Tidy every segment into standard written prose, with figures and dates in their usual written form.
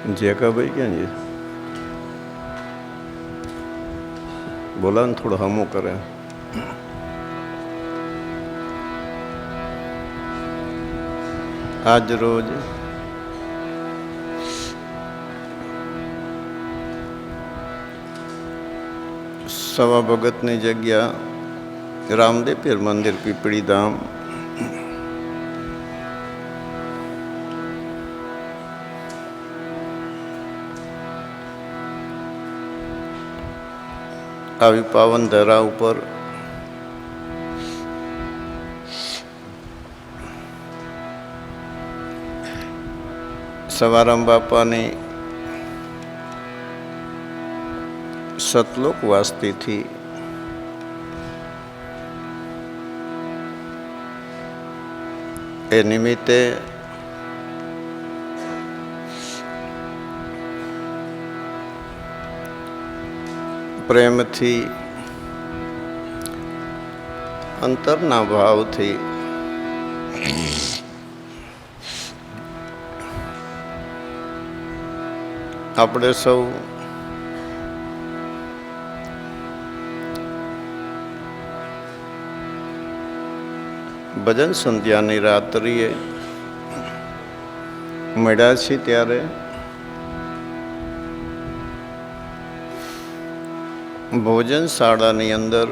જેકાભાઈ ક્યાં છે? બોલા ને થોડું હમું કરે. આજ રોજ સવા ભગતની જગ્યા રામદેવ પીર મંદિર પીપળી ધામ આવી પાવન ધરા ઉપર સવારામ બાપાની સતલોક વાસ્તીથી એ નિમિત્તે પ્રેમથી અંતરના ભાવથી આપણે સૌ ભજન સંધ્યાની રાત્રિએ મળ્યા છીએ ત્યારે ભોજન શાળાની અંદર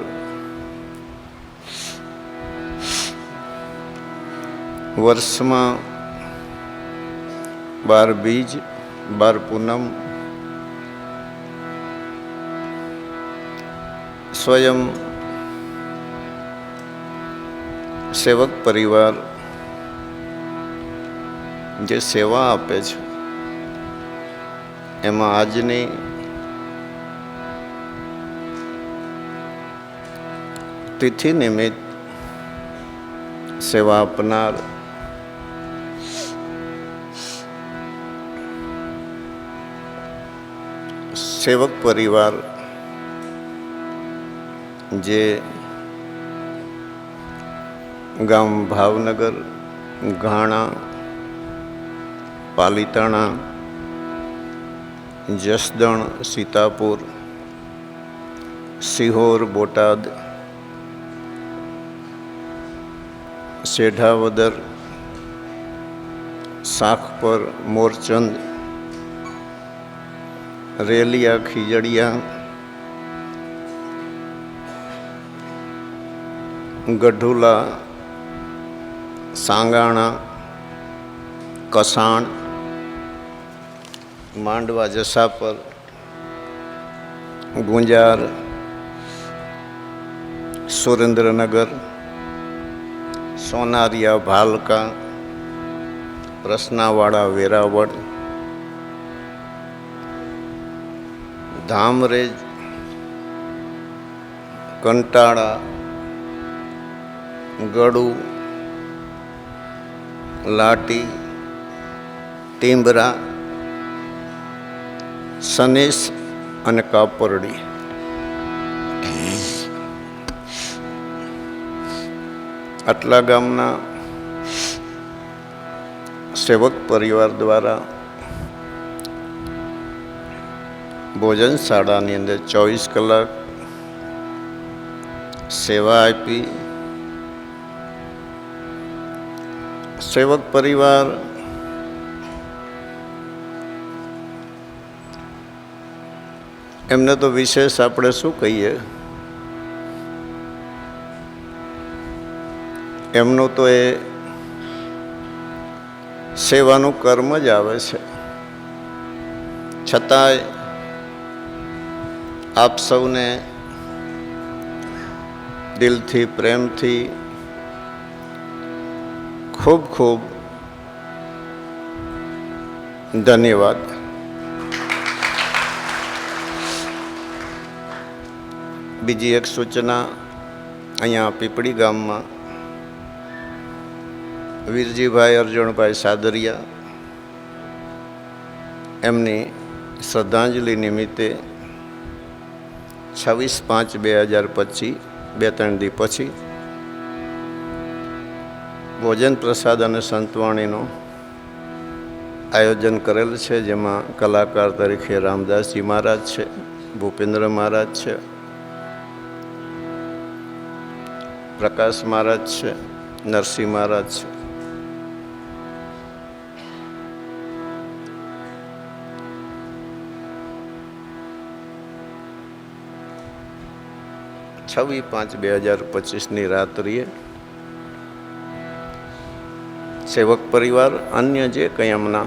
વર્ષમાં 12 બીજ 12 પૂનમ સ્વયં સેવક પરિવાર જે સેવા આપે છે એમાં આજની તિથિ નિમિત્ત સેવા આપનાર સેવક પરિવાર જે ગામ ભાવનગર, ઘાણા, પાલીતાણા, જસદણ, સીતાપુર, સિહોર, બોટાદ, સેઢાવદર, સાખપર, મોરચંદ, રેલિયા, ખીજડીયા, ગઢુલા, સાંગાણા, કસાણ, માંડવા, જસાપર, ગુંજાર, સુરેન્દ્રનગર, સોનારિયા, ભાલકા, પ્રસનાવાડા, વેરાવળ, ધામરેજ, કંટાળા, ગળુ, લાટી, ટીંબરા, સનેસ અને કાપરડી આટલા ગામના સેવક પરિવાર દ્વારા ભોજન શાળાની અંદર 24 કલાક સેવા આપી. સેવક પરિવાર એમને તો વિશેષ આપણે શું કહીએ, એમનું તો એ સેવાનું કર્મ જ આવે છે. છતાંય આપ સૌને દિલથી, પ્રેમથી ખૂબ ખૂબ ધન્યવાદ. બીજી એક સૂચના, અહીંયા પીપળી ગામમાં વીરજીભાઈ અર્જુનભાઈ સાદરિયા એમની શ્રદ્ધાંજલિ નિમિત્તે 26/5/2025 2-3 દી પછી ભોજન પ્રસાદ અને સંતવાણીનો આયોજન કરેલ છે, જેમાં કલાકાર તરીકે રામદાસજી મહારાજ છે, ભૂપેન્દ્ર મહારાજ છે, પ્રકાશ મહારાજ છે, નરસિંહ મહારાજ છે. છવ્વીસ 5/2025 રાત્રિએ સેવક પરિવાર, અન્ય જે કંઈ એમના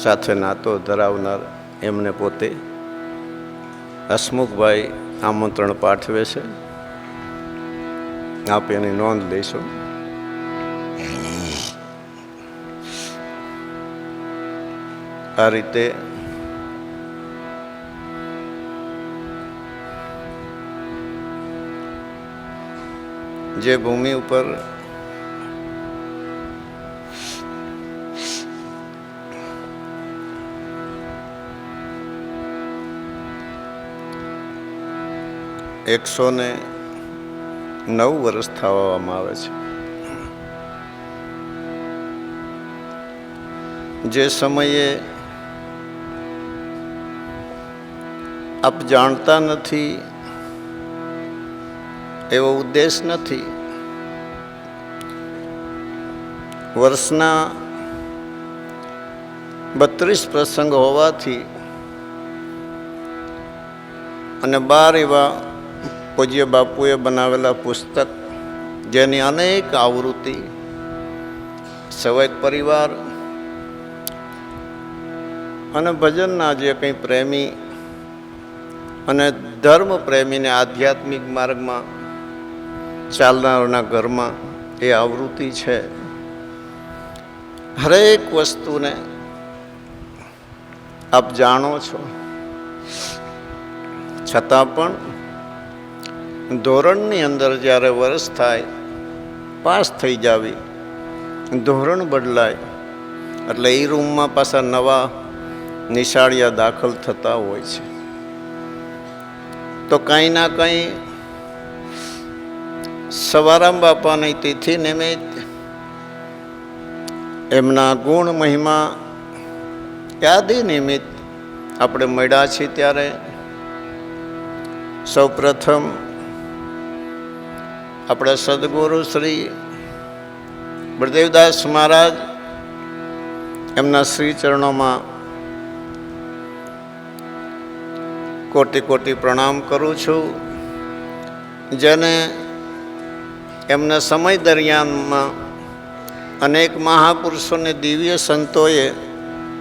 સાથે નાતો ધરાવનાર એમને પોતે હસમુખભાઈ આમંત્રણ પાઠવે છે. આપ એની નોંધ લેશો. આ રીતે જે ભૂમિ ઉપર એકસો ને 9 વર્ષ થવામાં આવે છે, જે સમયે આપ જાણતા નથી એવો ઉદ્દેશ નથી. વર્ષના 32 પ્રસંગ હોવાથી અને 12 એવા પૂજ્ય બાપુએ બનાવેલા પુસ્તક, જેની અનેક આવૃત્તિ સેવક પરિવાર અને ભજનના જે કંઈ પ્રેમી અને ધર્મ પ્રેમીને આધ્યાત્મિક માર્ગમાં ચાલનારના ઘરમાં એ આવૃત્તિ છે. હરેક વસ્તુને આપ જાણો છો, છતાં પણ ધોરણની અંદર જ્યારે વર્ષ થાય, પાસ થઈ જાવી, ધોરણ બદલાય એટલે એ રૂમમાં પાછા નવા નિશાળિયા દાખલ થતા હોય છે. તો કંઈ ના કંઈ સવારામ બાપાની તિથિ નિમિત્ત એમના ગુણ મહિમા યાદી નિમિત્ત આપણે મળ્યા છીએ. ત્યારે સૌ પ્રથમ આપણા સદગુરુ શ્રી બળદેવદાસ મહારાજ, એમના શ્રી ચરણોમાં કોટી કોટી પ્રણામ કરું છું, જેને એમના સમય દરમિયાનમાં અનેક મહાપુરુષોને, દિવ્ય સંતોએ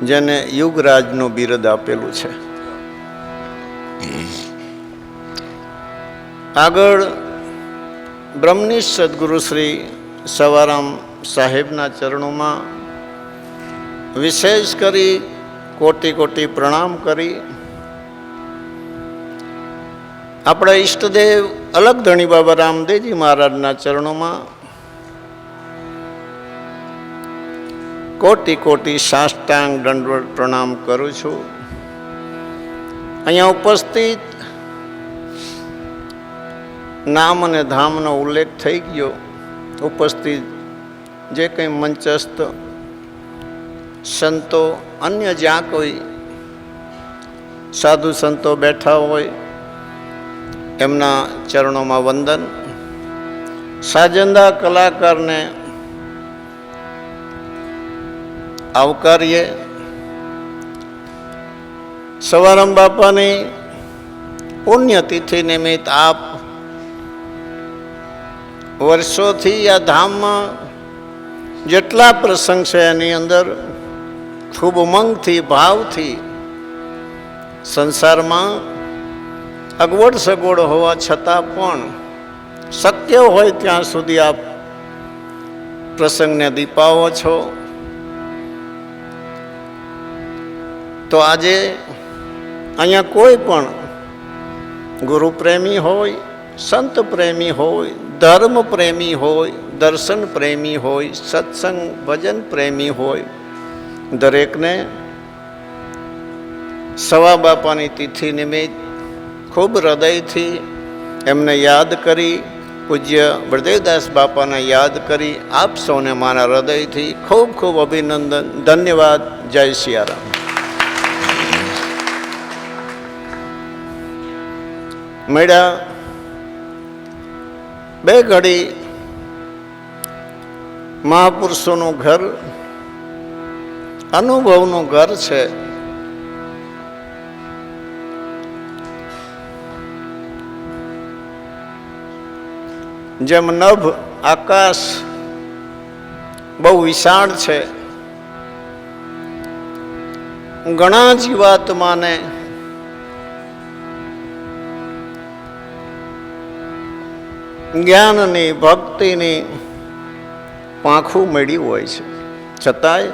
જેને યુગરાજનું બિરુદ આપેલું છે. આગળ બ્રહ્મનિષ્ઠ સદગુરુ શ્રી સવારામ સાહેબના ચરણોમાં વિશેષ કરી કોટી કોટી પ્રણામ કરી આપણા ઈષ્ટદેવ અલગ ધણી બાબા રામદેવજી મહારાજના ચરણોમાં કોટી કોટી સાષ્ટાંગ દંડવત પ્રણામ કરું છું. અહીંયા ઉપસ્થિત નામ અને ધામનો ઉલ્લેખ થઈ ગયો. ઉપસ્થિત જે કંઈ મંચસ્થ સંતો, અન્ય જ્યાં કોઈ સાધુ સંતો બેઠા હોય એમના ચરણોમાં વંદન. સાજંદા કલાકારને આવકારીએ. સવારામ બાપાની પુણ્યતિથિ નિમિત્ત આપ વર્ષોથી આ ધામમાં જેટલા પ્રસંગ છે એની અંદર ખૂબ ઉમંગથી, ભાવથી, સંસારમાં અગવડ સગવડ હોવા છતાં પણ શક્ય હોય ત્યાં સુધી આપ પ્રસંગને દીપાવો છો. તો આજે અહીંયા કોઈ પણ ગુરુ પ્રેમી હોય, સંત પ્રેમી હોય, ધર્મ પ્રેમી હોય, દર્શન પ્રેમી હોય, સત્સંગ ભજન પ્રેમી હોય, દરેકને સવા બાપાની તિથિ નિમિત્ત ખૂબ હૃદયથી એમને યાદ કરી પૂજ્ય બળદેવદાસ બાપાને યાદ કરી આપ સૌને મારા હૃદયથી ખૂબ ખૂબ અભિનંદન, ધન્યવાદ. જય સિયારામ. મળ્યા બે ઘડી મહાપુરુષોનું ઘર અનુભવનું ઘર છે. જેમ નભ આકાશ બહુ વિશાળ છે, ઘણા જીવાત્માને જ્ઞાનની ભક્તિની પાંખું મળ્યું હોય છે, છતાંય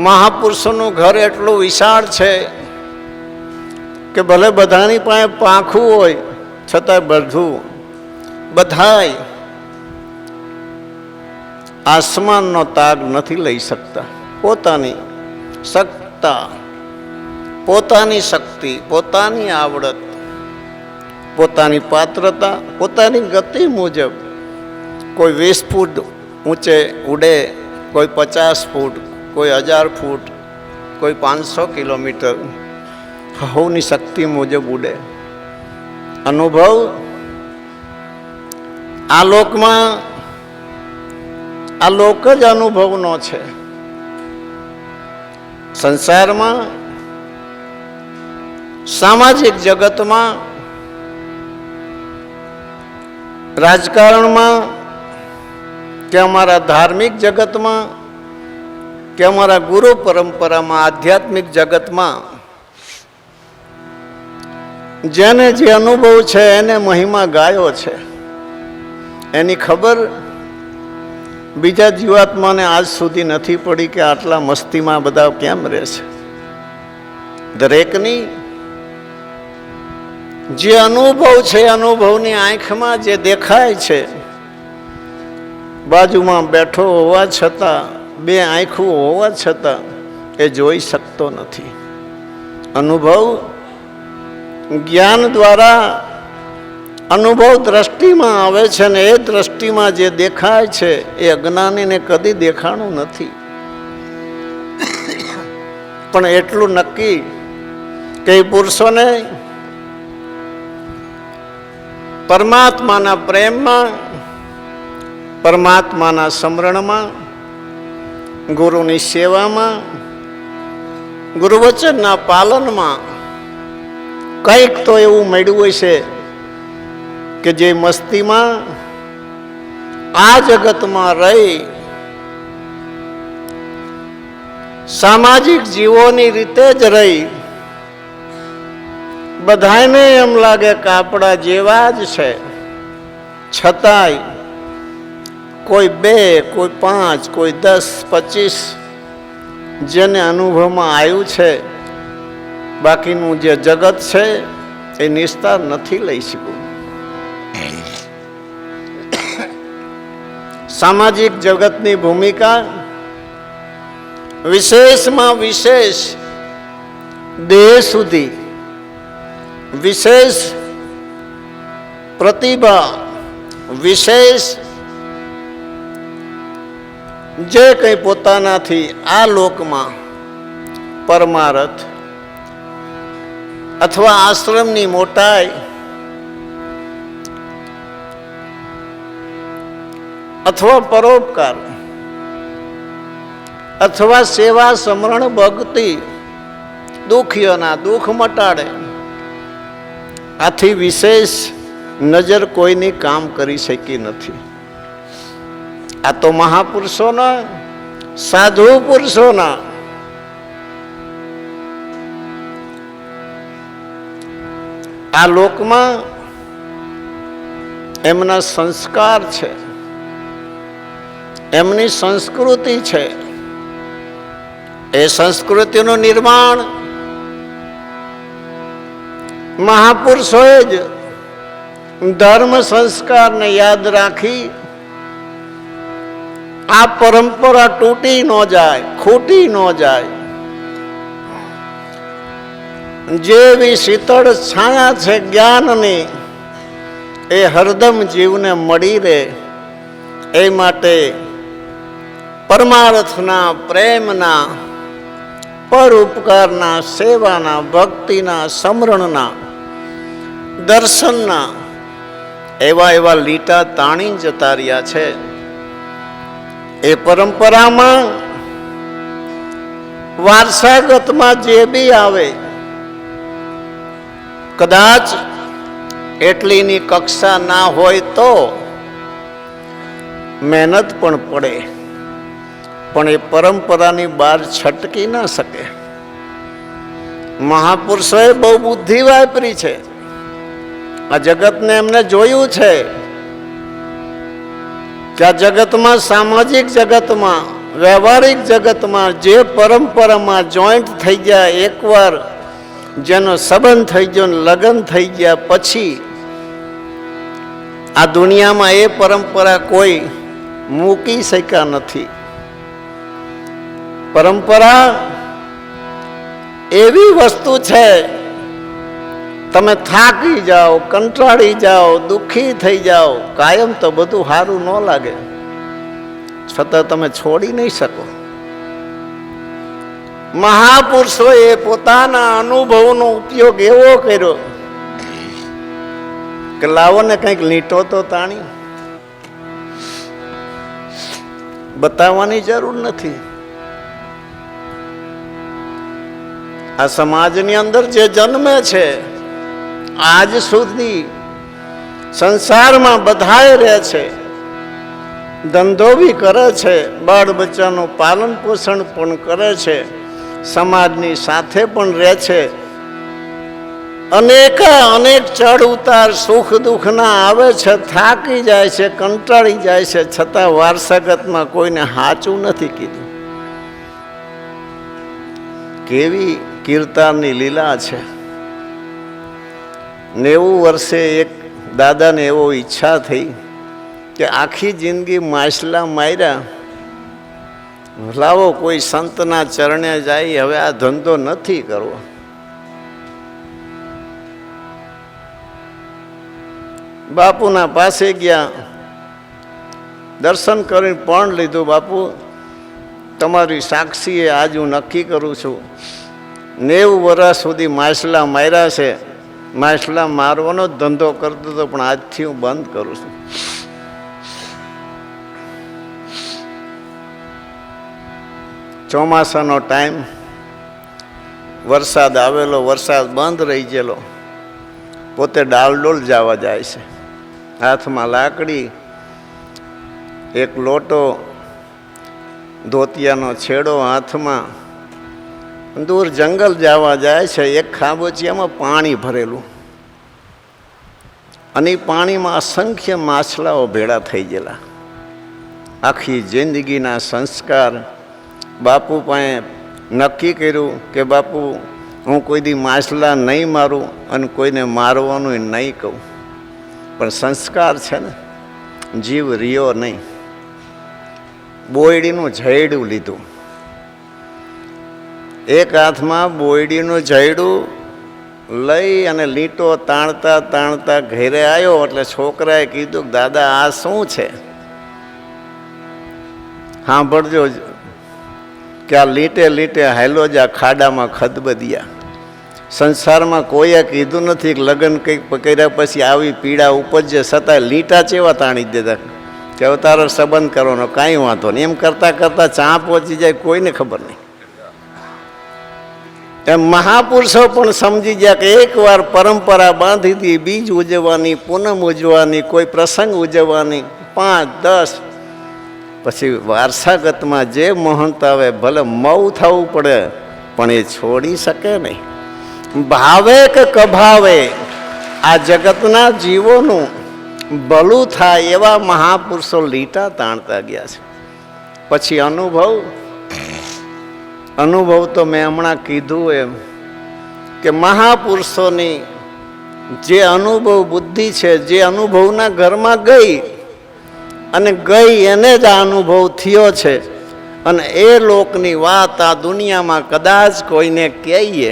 મહાપુરુષોનું ઘર એટલું વિશાળ છે કે ભલે બધાની પાસે પાંખું હોય છતાં બધાય આસમાનનો તાગ નથી લઈ શકતા. પોતાની સત્તા, પોતાની શક્તિ, પોતાની આવડત, પોતાની પાત્રતા, પોતાની ગતિ મુજબ કોઈ 20 ફૂટ ઊંચે ઉડે, કોઈ 50 ફૂટ, કોઈ 1000 ફૂટ, કોઈ 500 કિલોમીટર, હવની શક્તિ મુજબ ઉડે. અનુભવ આ લોકમાં, આ લોક જ અનુભવનો છે. સંસારમાં, સામાજિક જગતમાં, રાજકારણમાં, કે અમારા ધાર્મિક જગતમાં, કે અમારા ગુરુ પરંપરામાં, આધ્યાત્મિક જગતમાં જેને જે અનુભવ છે એને મહિમા ગાયો છે. એની ખબર બીજા જીવાત્માને આજ સુધી નથી પડી કે આટલા મસ્તીમાં બધા કેમ રહે છે. દરેકની જે અનુભવ છે, અનુભવની આંખમાં જે દેખાય છે, બાજુમાં બેઠો હોવા છતાં, બે આંખું હોવા છતાં એ જોઈ શકતો નથી. અનુભવ જ્ઞાન દ્વારા અનુભવ દ્રષ્ટિમાં આવે છે, ને એ દ્રષ્ટિમાં જે દેખાય છે એ અજ્ઞાનીને કદી દેખાણું નથી. પણ એટલું નક્કી કે એ પુરુષોને પરમાત્માના પ્રેમમાં, પરમાત્માના સ્મરણમાં, ગુરુની સેવામાં, ગુરુવચનના પાલનમાં કંઈક તો એવું મળ્યું હોય છે કે જે મસ્તીમાં આ જગતમાં રહી સામાજિક જીવોની રીતે જ રહી બધાને એમ લાગે કે આપણા જેવા જ છે, છતાંય કોઈ 2, કોઈ 5, કોઈ 10, 25 જેને અનુભવમાં આવ્યું છે, બાકીનું જે જગત છે એ નિસ્તાર નથી લઈ શકવું. સામાજિક જગતની ભૂમિકા વિશેષમાં વિશેષ દેહ સુધી, વિશેષ પ્રતિભા, વિશેષ જે કંઈ પોતાનાથી આ લોકમાં પરમારથ અથવા આશ્રમની મોટાઈ અથવા પરોપકાર અથવા સેવા, સમરણ, ભક્તિ, દુઃખીઓના દુઃખ મટાડે, આથી વિશેષ નજર કોઈની કામ કરી શકી નથી. આ તો મહાપુરુષોના, સાધુ પુરુષોના આ લોકમાં એમના સંસ્કાર છે, એમની સંસ્કૃતિ છે. એ સંસ્કૃતિનું નિર્માણ મહાપુરુષોએ જ ધર્મ સંસ્કારને યાદ રાખી આ પરંપરા તૂટી ન જાય, ખૂટી ન જાય. જેવી શીતળ છાયા છે જ્ઞાનની, એ હરદમ જીવને મળી રહે એ માટે પરમાર્થના, પ્રેમના, પર ઉપકારના, સેવાના, ભક્તિના, સમરણના, દર્શનના એવા એવા લીટા તાણી જતા રહ્યા છે. એ પરંપરામાં વારસાગતમાં જે બી આવે, કદાચ એટલીની કક્ષા ના હોય તો મહેનત પણ પડે, પણ એ પરંપરાની બહાર છટકી ના શકે. મહાપુરુષોએ બહુ બુદ્ધિ વાપરી છે. આ જગતને એમને જોયું છે કે આ જગતમાં, સામાજિક જગતમાં, વ્યવહારિક જગતમાં જે પરંપરામાં જોઈન્ટ થઈ ગયા, એકવાર જેનો સંબંધ થઈ ગયો, લગ્ન થઈ ગયા પછી આ દુનિયામાં એ પરંપરા કોઈ મૂકી શક્યા નથી. પરંપરા એવી વસ્તુ છે, તમે થાકી જાઓ, કંટાળી જાઓ, દુઃખી થઈ જાઓ, કાયમ તો બધું સારું ન લાગે, છતાં તમે છોડી નહીં શકો. મહાપુરુષોએ પોતાના અનુભવનો ઉપયોગ એવો કર્યો કે લાવો ને કંઈક લીટો તો તાણી. બતાવવાની જરૂર નથી. આ સમાજની અંદર જે જન્મે છે, આજ સુધી સંસારમાં બધાએ રહે છે, ધંધો બી કરે છે, બાળ બચ્ચાનું પાલન પોષણ પણ કરે છે, સમાજની સાથે પણ રહે છે. અનેક ચડ ઉતાર, સુખ દુઃખના આવે છે, થાકી જાય છે, કંટાળી જાય છે, છતાં વારસાગતમાં કોઈને સાચું નથી કીધું. કેવી કીર્તનની લીલા છે. 90 વર્ષે એક દાદાને એવો ઈચ્છા થઈ કે આખી જિંદગી માછલા માર્યા, લાવો કોઈ સંતના ચરણે જાય, હવે આ ધંધો નથી કરવો. બાપુના પાસે ગયા, દર્શન કરીને પણ લીધું. બાપુ, તમારી સાક્ષીએ આજ હું નક્કી કરું છું, 90 વર્ષ સુધી માછલા માર્યા છે, માછલા મારવાનો જ ધંધો કરતો હતો, પણ આજથી હું બંધ કરું છું. ચોમાસાનો ટાઈમ, વરસાદ આવેલો, વરસાદ બંધ રહી ગયેલો, પોતે ડાલડોલ જવા જાય છે, હાથમાં લાકડી, એક લોટો, ધોતિયાનો છેડો હાથમાં, દૂર જંગલ જવા જાય છે. એક ખાબોચિયામાં પાણી ભરેલું, અને એ પાણીમાં અસંખ્ય માછલાઓ ભેળા થઈ ગયેલા. આખી જિંદગીના સંસ્કાર બાપુ પાસે નક્કી કર્યું કે બાપુ, હું કોઈ દી માછલા નહીં મારું અને કોઈને મારવાનું નહીં કહું, પણ સંસ્કાર છે ને, જીવ રહ્યો નહીં. બોયડીનું ઝાયડું લીધું, એક હાથમાં બોયડીનું ઝાયડું લઈ અને લીટો તાણતા તાણતા ઘરે આવ્યો. એટલે છોકરાએ કીધું, દાદા આ શું છે? સાંભળજો કે આ લીટે લીટે હાલો જ આ ખાડામાં ખદબદિયા. સંસારમાં કોઈએ કીધું નથી કે લગ્ન કંઈક કર્યા પછી આવી પીડા ઉપજે, છતાં લીટા ચેવા તાણી દેતા કે હવે તારો સંબંધ કરવાનો, કાંઈ વાંધો નહીં. એમ કરતાં કરતાં ચા પહોંચી જાય, કોઈને ખબર નહીં. એમ મહાપુરુષો પણ સમજી ગયા કે એકવાર પરંપરા બાંધી હતી, બીજ ઉજવવાની, પૂનમ ઉજવવાની, કોઈ પ્રસંગ ઉજવવાની, 5, 10, પછી વારસાગતમાં જે મહંત આવે, ભલે મૌ થવું પડે, પણ એ છોડી શકે નહીં. ભાવે કે કભાવે આ જગતના જીવોનું ભલું થાય એવા મહાપુરુષો લીટા તાણતા ગયા છે. પછી અનુભવ તો મેં હમણાં કીધું એમ કે મહાપુરુષોની જે અનુભવ બુદ્ધિ છે, જે અનુભવના ઘરમાં ગઈ અને એને જ આ અનુભવ થયો છે. અને એ લોકની વાત આ દુનિયામાં કદાચ કોઈને કહીએ,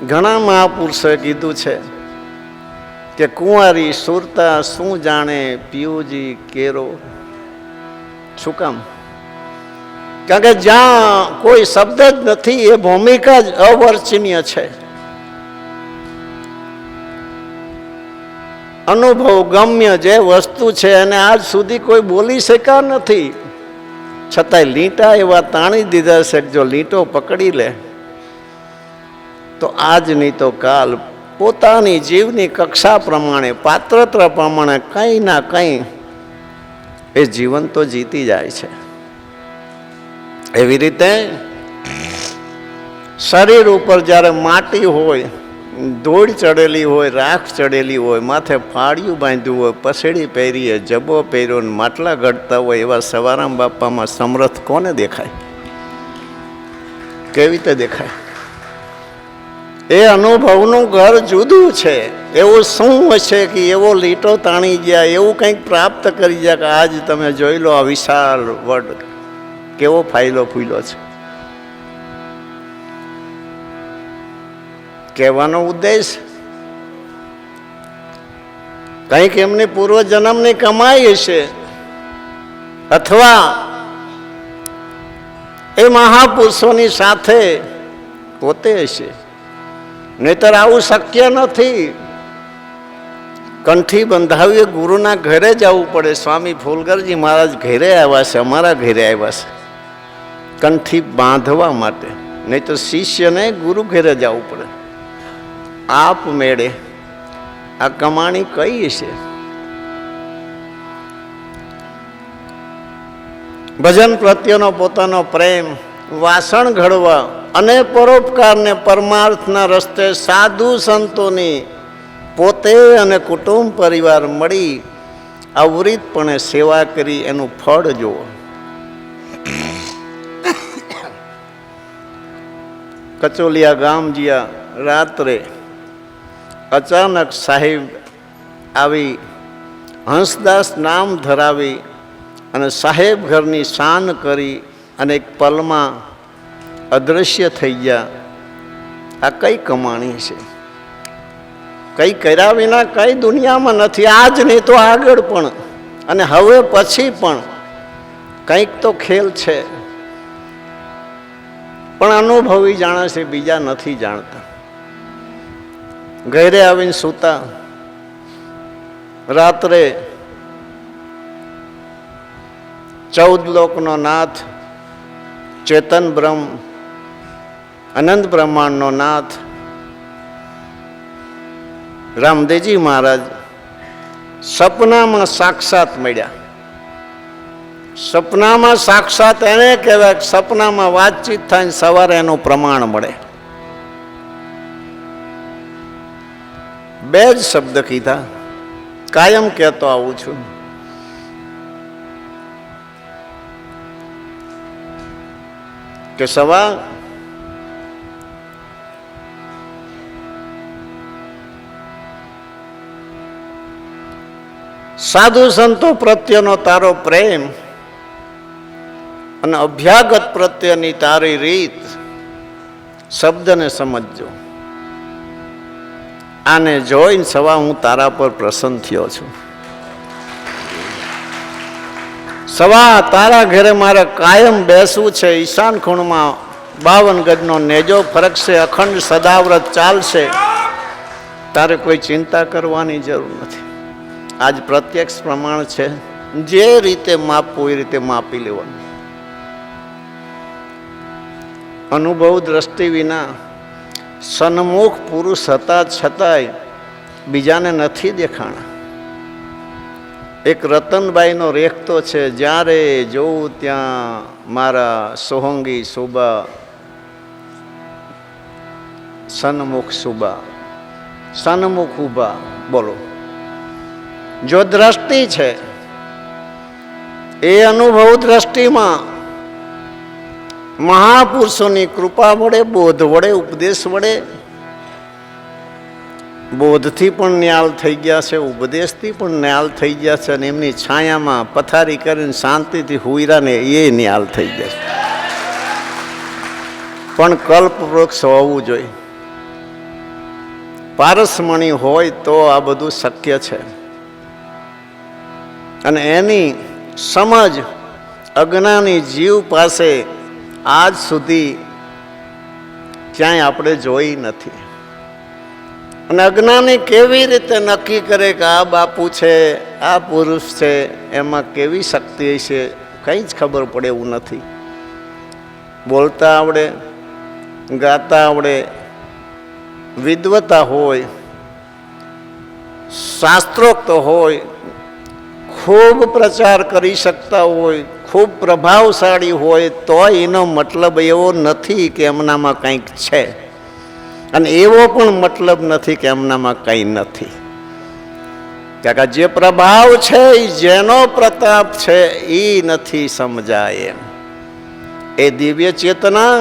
ઘણા મહાપુરુષોએ કીધું છે કે કુંવારી સુરતા શું જાણે પિયુજી કેરો. શું કામ? કારણ કે જ્યાં કોઈ શબ્દ જ નથી એ ભૂમિકા જ અવર્ચનીય છે. અનુભવ ગમ્ય જે વસ્તુ છે એને આજ સુધી કોઈ બોલી શક્યા નથી, છતાંય લીંટા એવા તાણી દીધા છે. જો લીંટો પકડી લે તો આજ નહીં તો કાલ પોતાની જીવની કક્ષા પ્રમાણે, પાત્રતા પ્રમાણે કંઈ ના કંઈ એ જીવન તો જીતી જાય છે. એવી રીતે શરીર ઉપર જ્યારે માટી હોય, ધૂળ ચડેલી હોય, રાખ ચડેલી હોય, માથે ફાળિયું બાંધ્યું હોય, પસેડી પહેરીએ, જબો પહેર્યો, માટલા ઘડતા હોય, એવા સવારામ બાપામાં સમર્થ કોને દેખાય? કેવી રીતે દેખાય? એ અનુભવનું ઘર જુદું છે. એવું શું હશે કે એવો લીટો તાણી ગયા, એવું કંઈક પ્રાપ્ત કરી ગયા કે આજ તમે જોઈ લો આ વિશાળ વડ કેવો ફાયલો ફૂલ્યો છે. કહેવાનો ઉદ્દેશ કંઈક એમની પૂર્વજન્મની કમાઈ હશે, અથવા એ મહાપુરુષોની સાથે પોતે હશે. નહીતર આવું શક્ય નથી. કંઠી બંધાવીએ ગુરુના ઘરે જવું પડે. સ્વામી ફૂલગરજી મહારાજ ઘરે આવ્યા છે, અમારા ઘરે આવ્યા છે કંઠી બાંધવા માટે. નહીં તો શિષ્યને ગુરુ ઘરે જવું પડે. આપ મેળે આ કમાણી કઈ છે? ભજન પ્રત્યેનો પોતાનો પ્રેમ, વાસણ ઘડવા અને પરોપકારને પરમાર્થના રસ્તે સાધુ સંતોની પોતે અને કુટુંબ પરિવાર મળી અવરિતપણે સેવા કરી એનું ફળ જુઓ. કચોલિયા ગામ જ્યાં રાત્રે અચાનક સાહેબ આવી હંસદાસ નામ ધરાવી અને સાહેબ ઘરની શાન કરી અને એક પલમાં અદૃશ્ય થઈ ગયા. આ કઈ કમાણી છે? કઈ કર્યા વિના કઈ દુનિયામાં નથી. આજ નહીં તો આગળ પણ અને હવે પછી પણ કંઈક તો ખેલ છે. પણ અનુભવી જાણે છે, બીજા નથી જાણતા. ઘરે આવીને સૂતા, રાત્રે 14 લોકનો નાથ, ચેતન બ્રહ્મ, અનંત બ્રહ્માંડનો નાથ રામદેવજી મહારાજ સપનામાં સાક્ષાત મળ્યા. સપનામાં સાક્ષાત એને કહેવાય કે સપનામાં વાતચીત થાય ને સવારે એનું પ્રમાણ મળે. બે જ શબ્દ કીધા, કાયમ કહેતો આવું છું. કે સવા સાધુ સંતો પ્રત્યેનો તારો પ્રેમ અને અભ્યાગત પ્રત્યેની તારી રીત, શબ્દને સમજજો. આને જોઈને સવા હું તારા પર પ્રસન્ન થયો છું. સવા તારા ઘરે મારે કાયમ બેસવું છે. ઈશાન ખૂણમાં 52 ગજનો નેજો ફરકશે, અખંડ સદાવ્રત ચાલશે. તારે કોઈ ચિંતા કરવાની જરૂર નથી. આજ પ્રત્યક્ષ પ્રમાણ છે. જે રીતે માપવું એ રીતે માપી લેવાનું. અનુભવ દ્રષ્ટિ વિના સન્મુખ પુરુષ હતા છતાંય બીજાને નથી દેખાણા. એક રતનબાઈનો રેખતો છે, જ્યારે જોઉં ત્યાં મારા સોહંગી સુબા, સન્મુખ સુબા, સન્મુખ ઉભા. બોલો, જો દ્રષ્ટિ છે એ અનુભવ દ્રષ્ટિમાં મહાપુરુષોની કૃપા વડે, બોધ વડે, ઉપદેશ વડે, બોધથી પણ ન્યાલ થઈ ગયા છે, ઉપદેશથી પણ ન્યાલ થઈ ગયા છે, અને એમની છાયામાં પથારી કરીને શાંતિથી હુઈરાને એ ન્યાલ થઈ ગયા છે. પણ કલ્પ વૃક્ષ હોવું જોઈએ. પારસમણી હોય તો આ બધું શક્ય છે. અને એની સમજ અજ્ઞાની જીવ પાસે આજ સુધી ક્યાંય આપણે જોઈ નથી. અને અજ્ઞાની કેવી રીતે નક્કી કરે કે આ બાપુ છે, આ પુરુષ છે, એમાં કેવી શક્તિ છે, કંઈ જ ખબર પડે એવું નથી. બોલતા આવડે, ગાતા આવડે, વિદ્વતા હોય, શાસ્ત્રોક્ત હોય, ખૂબ પ્રચાર કરી શકતા હોય, ખૂબ પ્રભાવશાળી હોય, તો એનો મતલબ એવો નથી કે એમનામાં કંઈક છે. અને એવો પણ મતલબ નથી કે એમનામાં કંઈ નથી. કાકા જે પ્રભાવ છે, જેનો પ્રતાપ છે, એ નથી સમજાય એમ. એ દિવ્ય ચેતના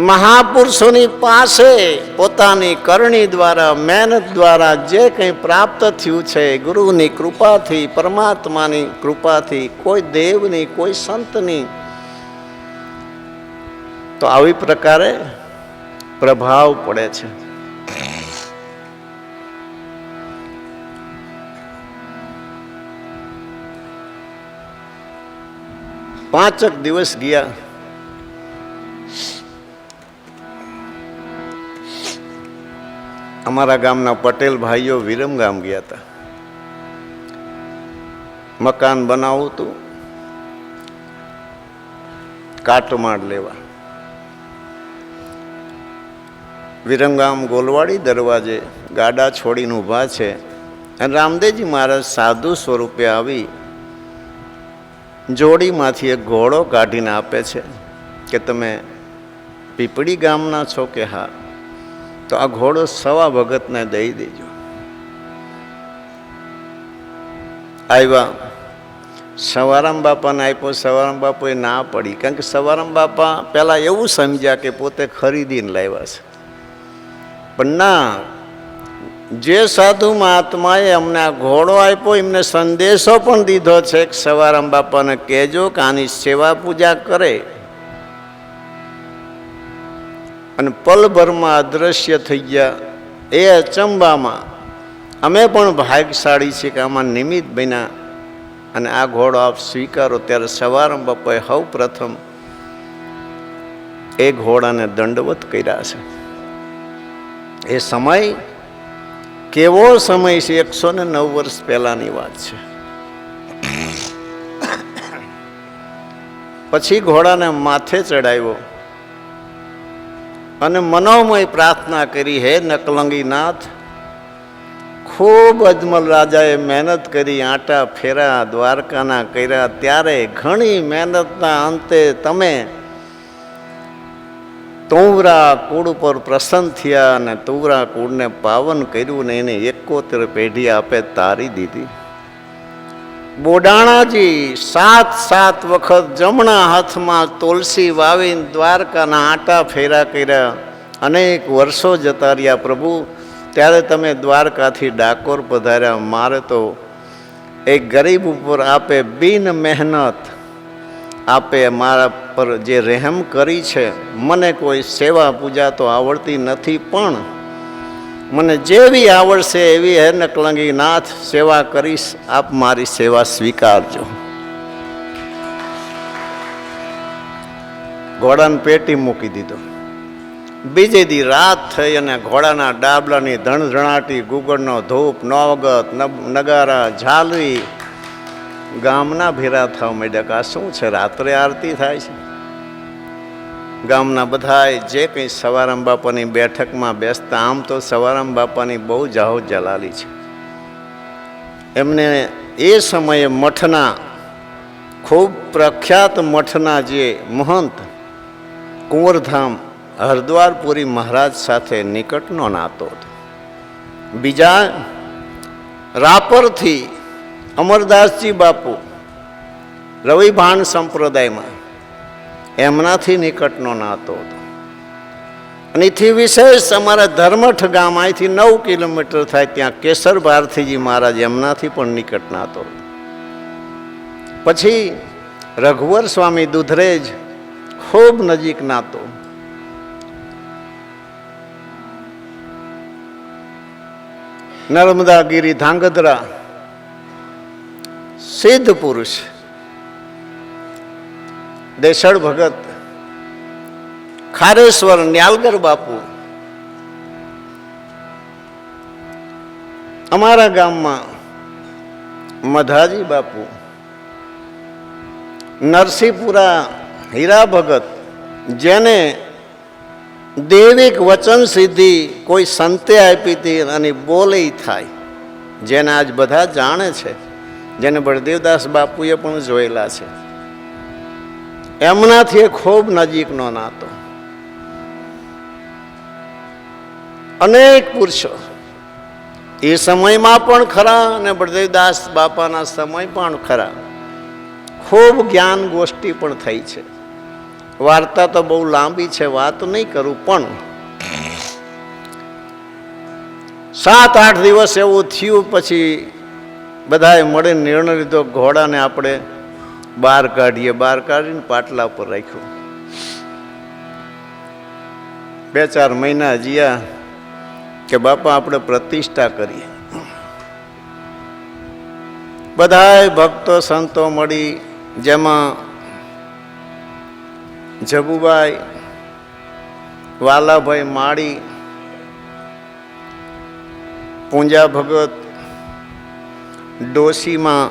મહાપુરુષોની પાસે પોતાની કરણી દ્વારા, મહેનત દ્વારા જે કંઈ પ્રાપ્ત થયું છે, ગુરુની કૃપાથી, પરમાત્માની કૃપાથી, કોઈ દેવની, કોઈ સંતની, તો આવી પ્રકારે પ્રભાવ પડે છે. પાંચક દિવસ ગયા. અમારા ગામના પટેલ ભાઈઓ વિરમગામ ગયા હતા. મકાન બનાવવું હતું, કાટમાળ લેવા. વિરમગામ ગોલવાડી દરવાજે ગાડા છોડીને ઊભા છે. અને રામદેવજી મહારાજ સાધુ સ્વરૂપે આવી જોડીમાંથી એક ઘોડો કાઢીને આપે છે કે તમે પીપળી ગામના છો કે હા, તો આ ઘોડો સવા ભગતને દઈ દેજો. આવ્યા, સવારામ બાપાને આપ્યો. સવારામ બાપાએ ના પડી, કારણ કે સવારામ બાપા પહેલાં એવું સમજ્યા કે પોતે ખરીદીને લાવ્યા છે. પણ ના, જે સાધુ મહાત્માએ અમને આ ઘોડો આપ્યો, એમને સંદેશો પણ દીધો છે કે સવારામ બાપાને કહેજો કે આની સેવા પૂજા કરે. અને પલભરમાં અદૃશ્ય થઈ ગયા. એ અચંબામાં અમે પણ ભાગ્યશાળી છીએ કે આમાં નિમિત્ત બન્યા અને આ ઘોડો આપ સ્વીકારો. ત્યારે સવારામ બાપાએ સૌ પ્રથમ એ ઘોડાને દંડવત કર્યા છે. એ સમય કેવો સમય છે! 109 વર્ષ પહેલાની વાત છે. પછી ઘોડાને માથે ચડાવ્યો અને મનોમય પ્રાર્થના કરી, હે નકલંગીનાથ, ખૂબ અજમલ રાજાએ મહેનત કરી, આંટા ફેરા દ્વારકાના કર્યા, ત્યારે ઘણી મહેનતના અંતે તમે તુવરા કુળ પર પ્રસન્ન થયા અને તુવરા કુળને પાવન કર્યું ને એને 71 પેઢી આપે તારી દીધી. બોડાણાજી 7 વખત જમણા હાથમાં તુલસી વાવીને દ્વારકાના આંટા ફેરા કર્યા. અનેક વર્ષો જતા રહ્યા પ્રભુ. ત્યારે તમે દ્વારકાથી ડાકોર પધાર્યા. મારે તો એક ગરીબ ઉપર આપે બિન મહેનત આપે મારા પર જે રહેમ કરી છે. મને કોઈ સેવા પૂજા તો આવડતી નથી, પણ મને જેવી આવડશે એવી હે નકલંગીનાથ સેવા કરીશ. આપ મારી સેવા સ્વીકારજો. ઘોડાને પેટી મૂકી દીધો. બીજે દી રાત થઈ અને ઘોડાના ડાબલાની ધણધણાટી, ગુગળનો ધૂપ, નવગત, નગારા, ઝાલવી ગામના ભેરા થવા માંડ્યા. કે આ શું છે? રાત્રે આરતી થાય છે. ગામના બધાય જે કંઈ સવારામ બાપાની બેઠકમાં બેસતા, આમ તો સવારામ બાપાની બહુ જાહો જલાલી છે. એમને એ સમયે મઠના ખૂબ પ્રખ્યાત મઠના જે મહંત કુંવરધામ હરદ્વારપુરી મહારાજ સાથે નિકટનો નાતો હતો. બીજા રાપરથી અમરદાસજી બાપુ રવિભાણ સંપ્રદાયમાં, એમનાથી નિકટનો નાતો હતો. અને એથી વિશેષ અમારા ધર્મઠ ગામ અહીંથી 9 કિલોમીટર થાય, ત્યાં કેસર ભારતીજી મહારાજ, એમનાથી પણ નિકટ નાતો. પછી રઘુવર સ્વામી દુધરેજ, ખૂબ નજીક નાતો. નર્મદાગીરી ધાંગધ્રા, સિદ્ધ પુરુષ દેશળ ભગત, ખારેશ્વર ન્યાલગર બાપુ, અમારા ગામમાં મધાજી બાપુ, નરસિંહપુરા હીરા ભગત, જેને દૈવિક વચન સિદ્ધિ કોઈ સંતે આપી હતી અને બોલે થાય, જેને આજ બધા જાણે છે, જેને બળદેવદાસ બાપુએ પણ જોયેલા છે. એમનાથી ખૂબ નજીકનો નાતો. અનેક પુરુષો એ સમયમાં પણ ખરા અને બળદેવદાસ બાપાના સમય પણ ખરા. ખૂબ જ્ઞાન ગોષ્ઠી પણ થઈ છે. વાર્તા તો બહુ લાંબી છે, વાત નહીં કરું, પણ 7-8 દિવસ એવું થયું. પછી બધાએ મળે નિર્ણય લીધો, ઘોડાને આપણે બહાર કાઢીએ. બહાર કાઢીને પાટલા પર રાખ્યું. 2-4 મહિના જીયા કે બાપા આપણે પ્રતિષ્ઠા કરીએ. બધાએ ભક્તો સંતો મળી, જેમાં જબુભાઈ, વાલાભાઈ માળી, પૂંજા ભગત, ડોશીમાં,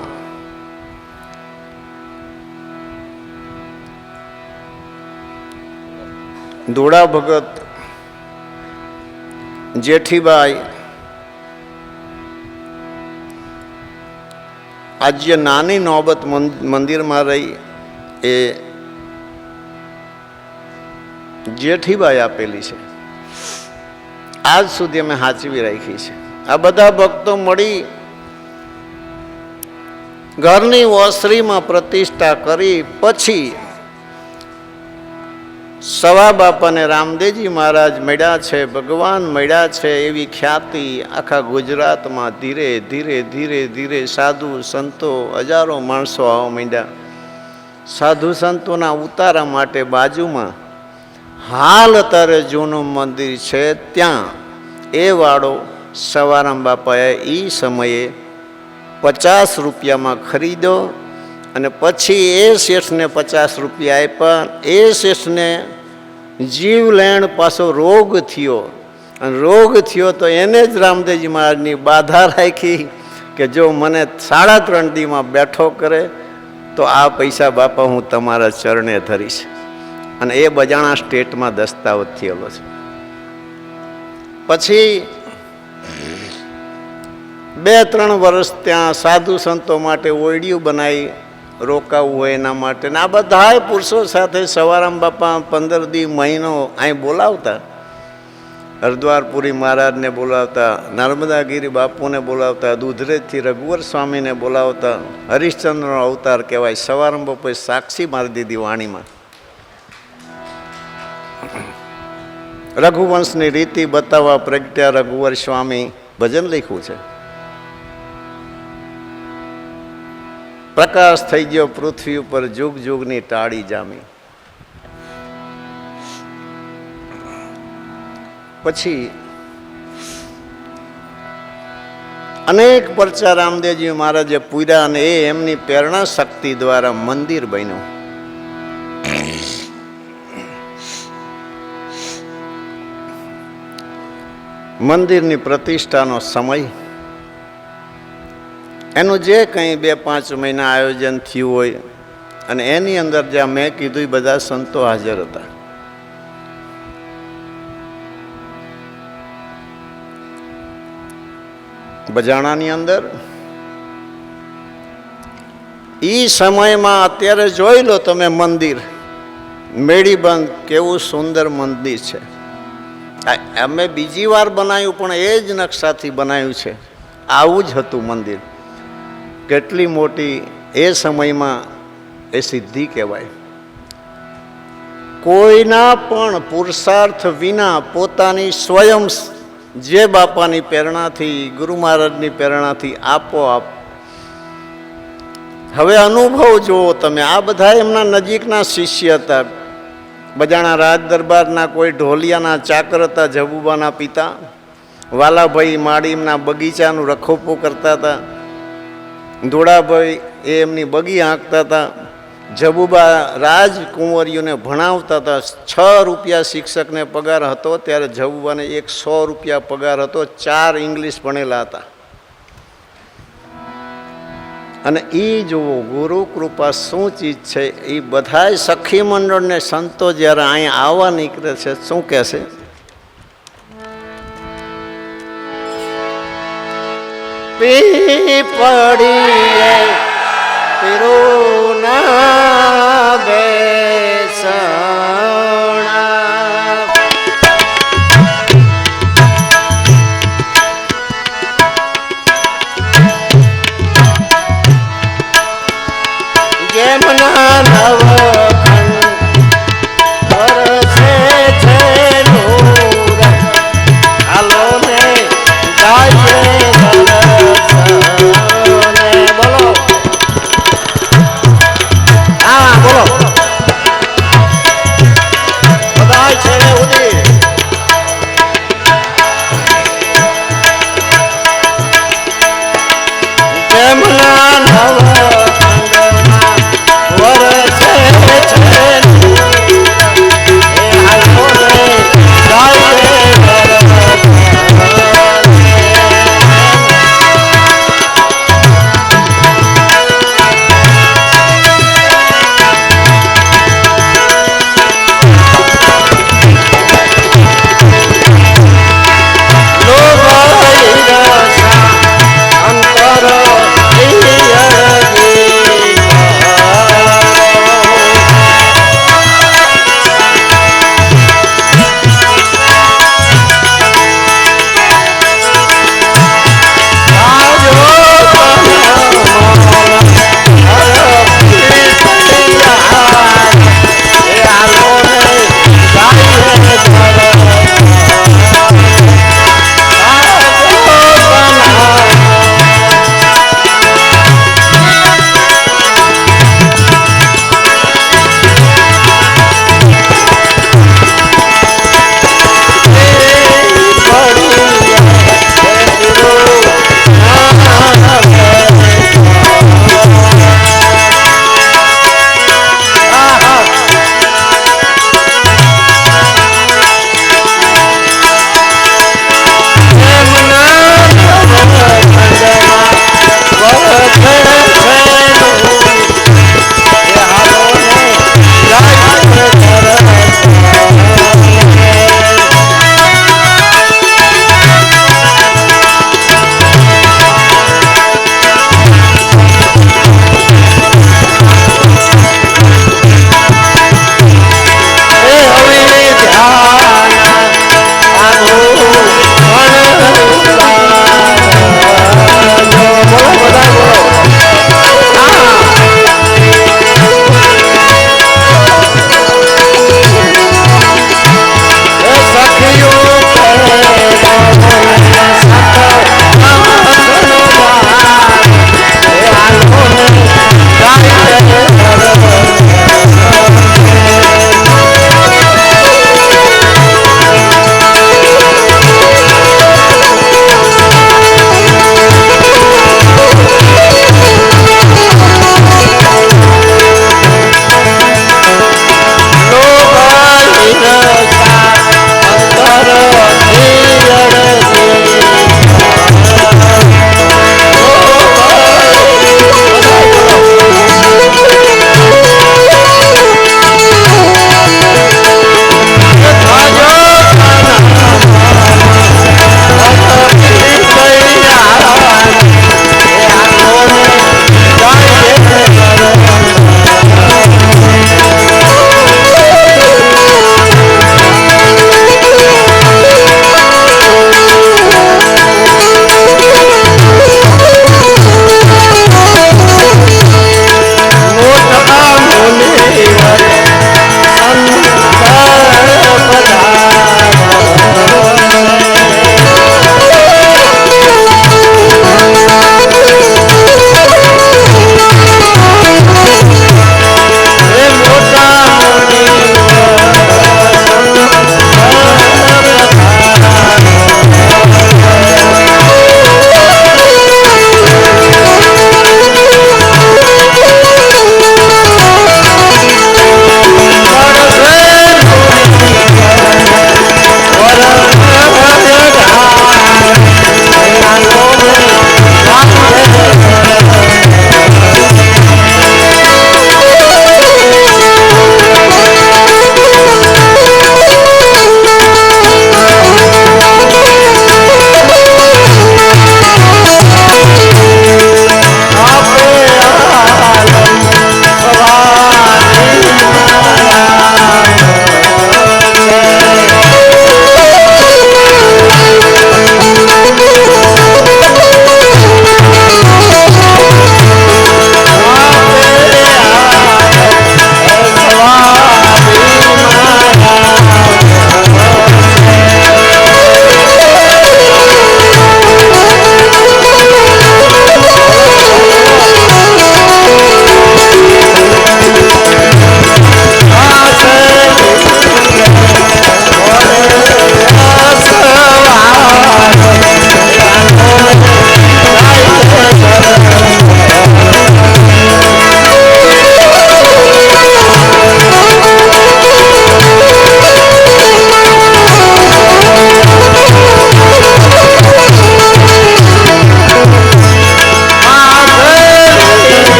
ધોળા ભગત, જેઠીબાઈ, આજ જે નાની નોબત મંદિરમાં રહી એ જેઠીબાઈ આપેલી છે. આજ સુધી અમે સાચવી રાખી છે. આ બધા ભક્તો મળી ઘરની ઓસરીમાં પ્રતિષ્ઠા કરી. પછી સવા બાપાને રામદેવજી મહારાજ મળ્યા છે, ભગવાન મળ્યા છે એવી ખ્યાતિ આખા ગુજરાતમાં ધીરે ધીરે ધીરે ધીરે સાધુ સંતો, હજારો માણસો આવવા માંડ્યા. સાધુ સંતોના ઉતારા માટે બાજુમાં હાલ અત્યારે જૂનું મંદિર છે, ત્યાં એ વાડો સવારામ બાપાએ એ સમયે 50 રૂપિયામાં ખરીદ્યો. અને પછી એ શેઠને 50 રૂપિયા આપ્યા. એ શેઠને જીવલેણ પાછો રોગ થયો, અને રોગ થયો તો એને જ રામદેવજી મહારાજની બાધા રાખી કે જો મને 3.5 દીમાં બેઠો કરે તો આ પૈસા બાપા હું તમારા ચરણે ધરીશ. અને એ બજાણા સ્ટેટમાં દસ્તાવેજ થયેલો છે. પછી 2-3 વર્ષ ત્યાં સાધુ સંતો માટે ઓયડિયું બનાવી રોકાવું હોય એના માટે. ને આ બધા પુરુષો સાથે સવારામ બાપા 15 દી મહિનો અહીં બોલાવતા. હરદ્વારપુરી મહારાજને બોલાવતા, નર્મદાગીરી બાપુને બોલાવતા, દૂધરેજથી રઘુવર સ્વામીને બોલાવતા. હરિશ્ચંદ્રનો અવતાર કહેવાય. સવારામ બાપુએ સાક્ષી મારી દીધી વાણીમાં. રઘુવંશની રીતિ બતાવવા પ્રગટ્યા રઘુવર સ્વામી ભજન લખ્યું છે. પ્રકાશ થઈ ગયો પૃથ્વી ઉપર, જુગ જુગની ટાળી જામી. પછી અનેક પરચા રામદેવજી મહારાજે પૂર્યા અને એ એમની પ્રેરણા શક્તિ દ્વારા મંદિર બન્યું. મંદિરની પ્રતિષ્ઠાનો સમય, એનું જે કંઈ 2-5 મહિના આયોજન થયું હોય, અને એની અંદર જ્યાં મેં કીધું બધા સંતો હાજર હતા. બજાણાની અંદર એ સમયમાં અત્યારે જોઈ લો તમે મંદિર મેડીબંધ, કેવું સુંદર મંદિર છે. અમે બીજી વાર બનાવ્યું પણ એ જ નકશાથી બનાવ્યું છે. આવું જ હતું મંદિર. કેટલી મોટી એ સમયમાં એ સિદ્ધિ કહેવાય. કોઈના પણ પુરુષાર્થ વિના પોતાની સ્વયં જે બાપાની પ્રેરણાથી, ગુરુ મહારાજની પ્રેરણાથી આપોઆપ. હવે અનુભવ જુઓ તમે. આ બધા એમના નજીકના શિષ્ય હતા. બજાણા રાજ દરબારના કોઈ ઢોલિયાના ચાકર હતા, જબુબાના પિતા. વાલાભાઈ માળીના બગીચાનું રખોપું કરતા હતા, ધોળાભાઈ એ એમની બગી હાંકતા હતા, જબુબા રાજકુંવરીઓને ભણાવતા હતા. 6 રૂપિયા શિક્ષકને પગાર હતો ત્યારે જબુબાને 100 રૂપિયા પગાર હતો. 4 ઇંગ્લિશ ભણેલા હતા. અને એ જુઓ ગુરુ કૃપા શું ચીજ છે. એ બધાય સખી મંડળને સંતો જ્યારે અહીંયા આવવા નીકળે છે શું કહેશે? પીપળીએ પીરુના બેસણા, જેમના નવખંડ વરસે છે નૂર, હાલો ને ગાયે બોલો. હા બોલો બધા છેડે ઉડી. જેમના નવખંડમાં વરસે છે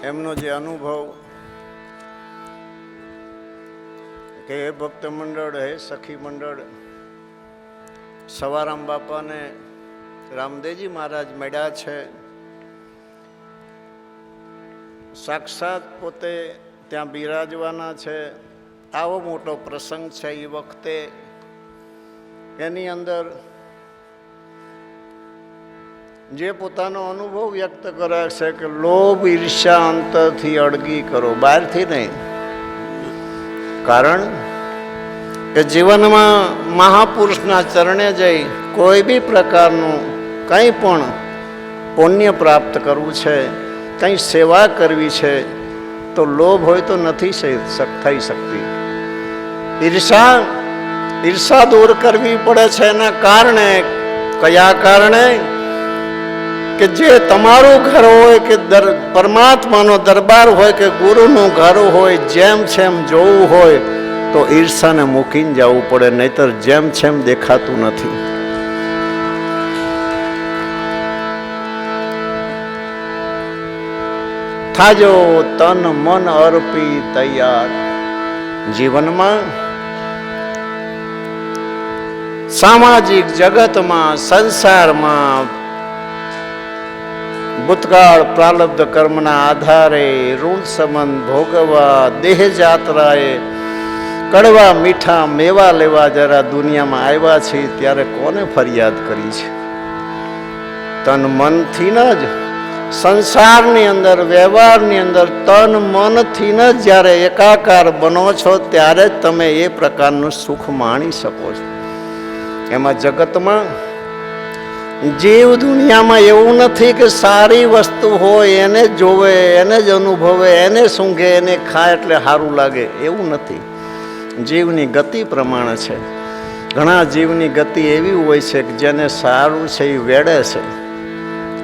એમનો જે અનુભવ કે હે ભક્ત મંડળ, હે સખી મંડળ, સવારામ બાપાને રામદેવજી મહારાજ મળ્યા છે. સાક્ષાત પોતે ત્યાં બિરાજવાના છે. આવો મોટો પ્રસંગ છે. એ વખતે એની અંદર જે પોતાનો અનુભવ વ્યક્ત કરે છે કે લોભ ઈર્ષ્યા અંતરથી અડગી કરો, બહારથી નહીં. કારણ કે જીવનમાં મહાપુરુષના ચરણે જઈ કોઈ બી પ્રકારનું કંઈ પણ પુણ્ય પ્રાપ્ત કરવું છે, કંઈ સેવા કરવી છે, તો લોભ હોય તો નથી થઈ શકતી. ઈર્ષા દૂર કરવી પડે છે. એના કારણે, કયા કારણે? કે જે તમારું ઘર હોય કે પરમાત્માનો દરબાર હોય કે ગુરુનું ઘર હોય, જેમ છે એમ જોવું હોય તો ઈર્ષાને મૂકીને જવું પડે, નહીતર જેમ છે એમ દેખાતું નથી. થાજો તન મન અર્પી તૈયાર. જીવનમાં, સામાજિક જગતમાં, સંસારમાં ભૂતકાળ પ્રારબ્ધ કર્મના આધારે ઋણ સંબંધ ભોગવવા, દેહ જાત્રાએ કડવા મીઠા મેવા લેવા જરા દુનિયામાં આવ્યા છે, ત્યારે કોને ફરિયાદ કરી છે? તન મનથી ન જ સંસારની અંદર, વ્યવહારની અંદર તન મનથી ન જ્યારે એકાકાર બનો છો, ત્યારે જ તમે એ પ્રકારનું સુખ માણી શકો છો. એમાં જગતમાં જીવ દુનિયામાં એવું નથી કે સારી વસ્તુ હોય એને જ જોવે, એને જ અનુભવે, એને સૂંઘે, એને ખાય એટલે સારું લાગે, એવું નથી. જીવની ગતિ પ્રમાણે છે. ઘણા જીવની ગતિ એવી હોય છે કે જેને સારું છે એ વેડે છે.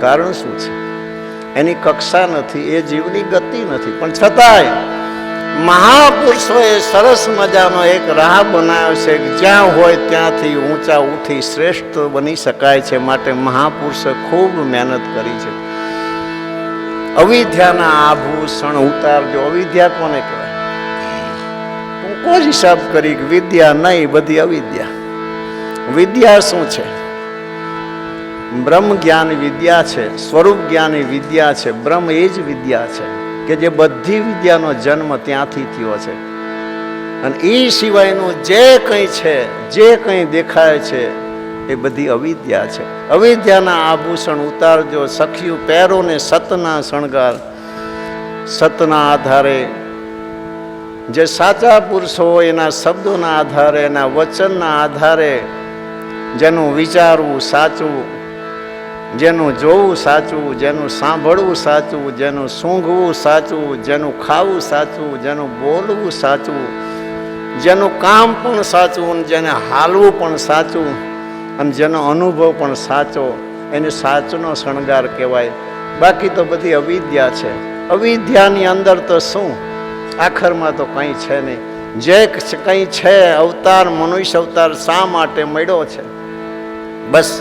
કારણ શું છે? એની કક્ષા નથી, એ જીવની ગતિ નથી. પણ છતાંય મહાપુરુષોએ સરસ મજાનો એક રાહ બનાવ્યો છે કે જ્યાં હોય ત્યાંથી ઊંચા ઉઠી શ્રેષ્ઠ બની શકાય છે. માટે મહાપુરુષે ખૂબ મહેનત કરી છે. અવિદ્યાના આભૂષણ ઉતારજો. અવિદ્યા કોને કહેવાય? કોઈ હિસાબ કરી કે વિદ્યા નહીં, બધી અવિદ્યા. વિદ્યા શું છે? બ્રહ્મ જ્ઞાન વિદ્યા છે, સ્વરૂપ જ્ઞાની વિદ્યા છે. બ્રહ્મ એ જ વિદ્યા છે કે જે બધી વિદ્યાનો જન્મ ત્યાંથી થયો છે. અને એ સિવાયનું જે કંઈ છે, જે કંઈ દેખાય છે, એ બધી અવિદ્યા છે. અવિદ્યાના આભૂષણ ઉતારજો. સખીઓ પહેરો ને સતના શણગાર. સતના આધારે જે સાચા પુરુષો હોય એના શબ્દોના આધારે, એના વચનના આધારે, જેનું વિચારવું સાચું, જેનું જોવું સાચું, જેનું સાંભળવું સાચું, જેનું સૂંઘવું સાચું, જેનું ખાવું સાચું, જેનું બોલવું સાચું, જેનું કામ પણ સાચું, અને જેને હાલવું પણ સાચું, અને જેનો અનુભવ પણ સાચો, એને સાચનો શણગાર કહેવાય. બાકી તો બધી અવિદ્યા છે. અવિદ્યાની અંદર તો શું? આખરમાં તો કંઈ છે નહીં. જે કંઈ છે અવતાર, મનુષ્ય અવતાર શા માટે મળ્યો છે? બસ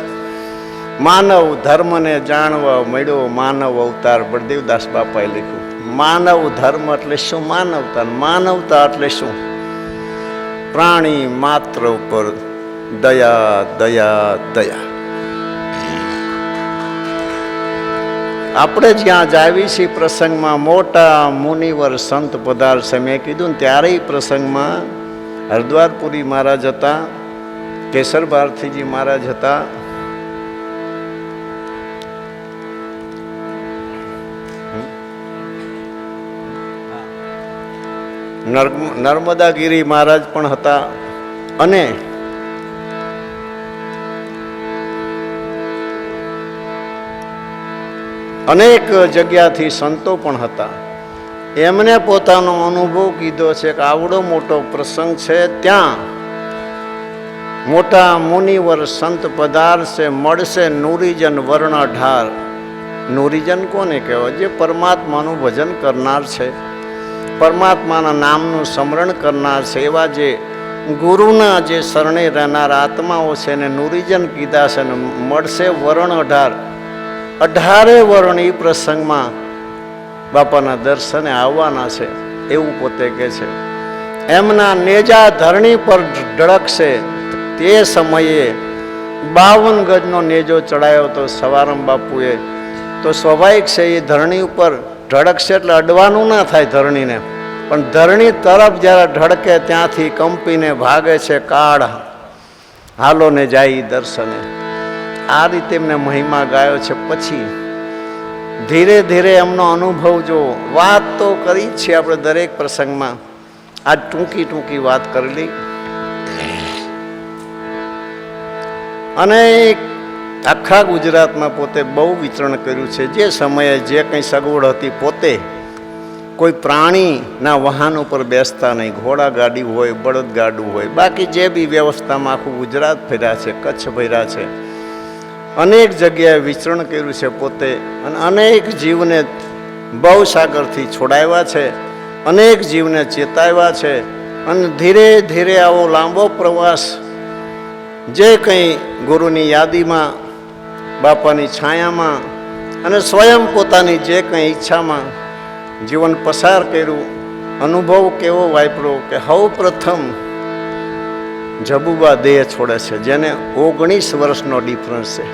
માનવ ધર્મને જાણવા મળ્યો માનવ અવતાર. બળદેવદાસ બાપાએ લખ્યું. માનવ ધર્મ એટલે શું? માનવતા. માનવતા એટલે શું? પ્રાણી માત્ર ઉપર દયા, દયા, દયા. આપણે જ્યાં જાવી છીએ પ્રસંગમાં મોટા મુનિવર સંત પધારશે. મેં કીધું ને ત્યારે પ્રસંગમાં હરદ્વારપુરી મહારાજ હતા, કેસર ભારતીજી મહારાજ હતા, નર્મદાગીરી મહારાજ પણ હતા, અને અનેક જગ્યાથી સંતો પણ હતા. એમને પોતાનો અનુભવ કીધો છે કે આવડો મોટો પ્રસંગ છે, ત્યાં મોટા મુનિવર સંત પધારશે, મળશે નુરીજન વર્ણ અઢાર. નુરીજન કોને કહેવાય? જે પરમાત્માનું ભજન કરનાર છે, પરમાત્માના નામનું સ્મરણ કરનાર છે, એવા જે ગુરુના જે શરણે રહેનાર આત્માઓ છે એને નુરીજન કીધા છે. ને મળશે વર્ણ અઢાર. 18 વર્ણ એ પ્રસંગમાં બાપાના દર્શને આવવાના છે એવું પોતે કહે છે. એમના નેજા ધરણી પર ઢળકશે. તે સમયે 52 ગજનો નેજો ચડાયો તો સવારામ બાપુએ. તો સ્વાભાવિક છે એ ધરણી ઉપર ઢળકશે એટલે અડવાનું ના થાય ધરણીને, પણ ધરણી તરફ જ્યારે ઢળકે ત્યાંથી કંપીને ભાગે છે કાળ, હાલો ને જાય દર્શને. આ રીતે એમને મહિમા ગાયો છે. પછી ધીરે ધીરે એમનો અનુભવ જો વાત તો કરી જ છે આપણે દરેક પ્રસંગમાં, આ ટૂંકી ટૂંકી વાત કરેલી. અને આખા ગુજરાતમાં પોતે બહુ વિચરણ કર્યું છે. જે સમયે જે કંઈ સગવડ હતી પોતે કોઈ પ્રાણીના વાહન ઉપર બેસતા નહીં, ઘોડા ગાડી હોય, બળદ ગાડું હોય, બાકી જે બી વ્યવસ્થામાં આખું ગુજરાત ફર્યા છે, કચ્છ ફર્યા છે, અનેક જગ્યાએ વિચરણ કર્યું છે પોતે. અને અનેક જીવને ભવસાગરથી છોડાવ્યા છે, અનેક જીવને ચેતાવ્યા છે. અને ધીરે ધીરે આવો લાંબો પ્રવાસ જે કંઈ ગુરુની યાદીમાં, બાપાની છાયામાં અને સ્વયં પોતાની જે કંઈ ઈચ્છામાં જીવન પસાર કર્યું, અનુભવ કેવો વાપરો કે સૌ પ્રથમ જબુબા દેહ છોડે છે, જેને 19 વર્ષનો ડિફરન્સ છે.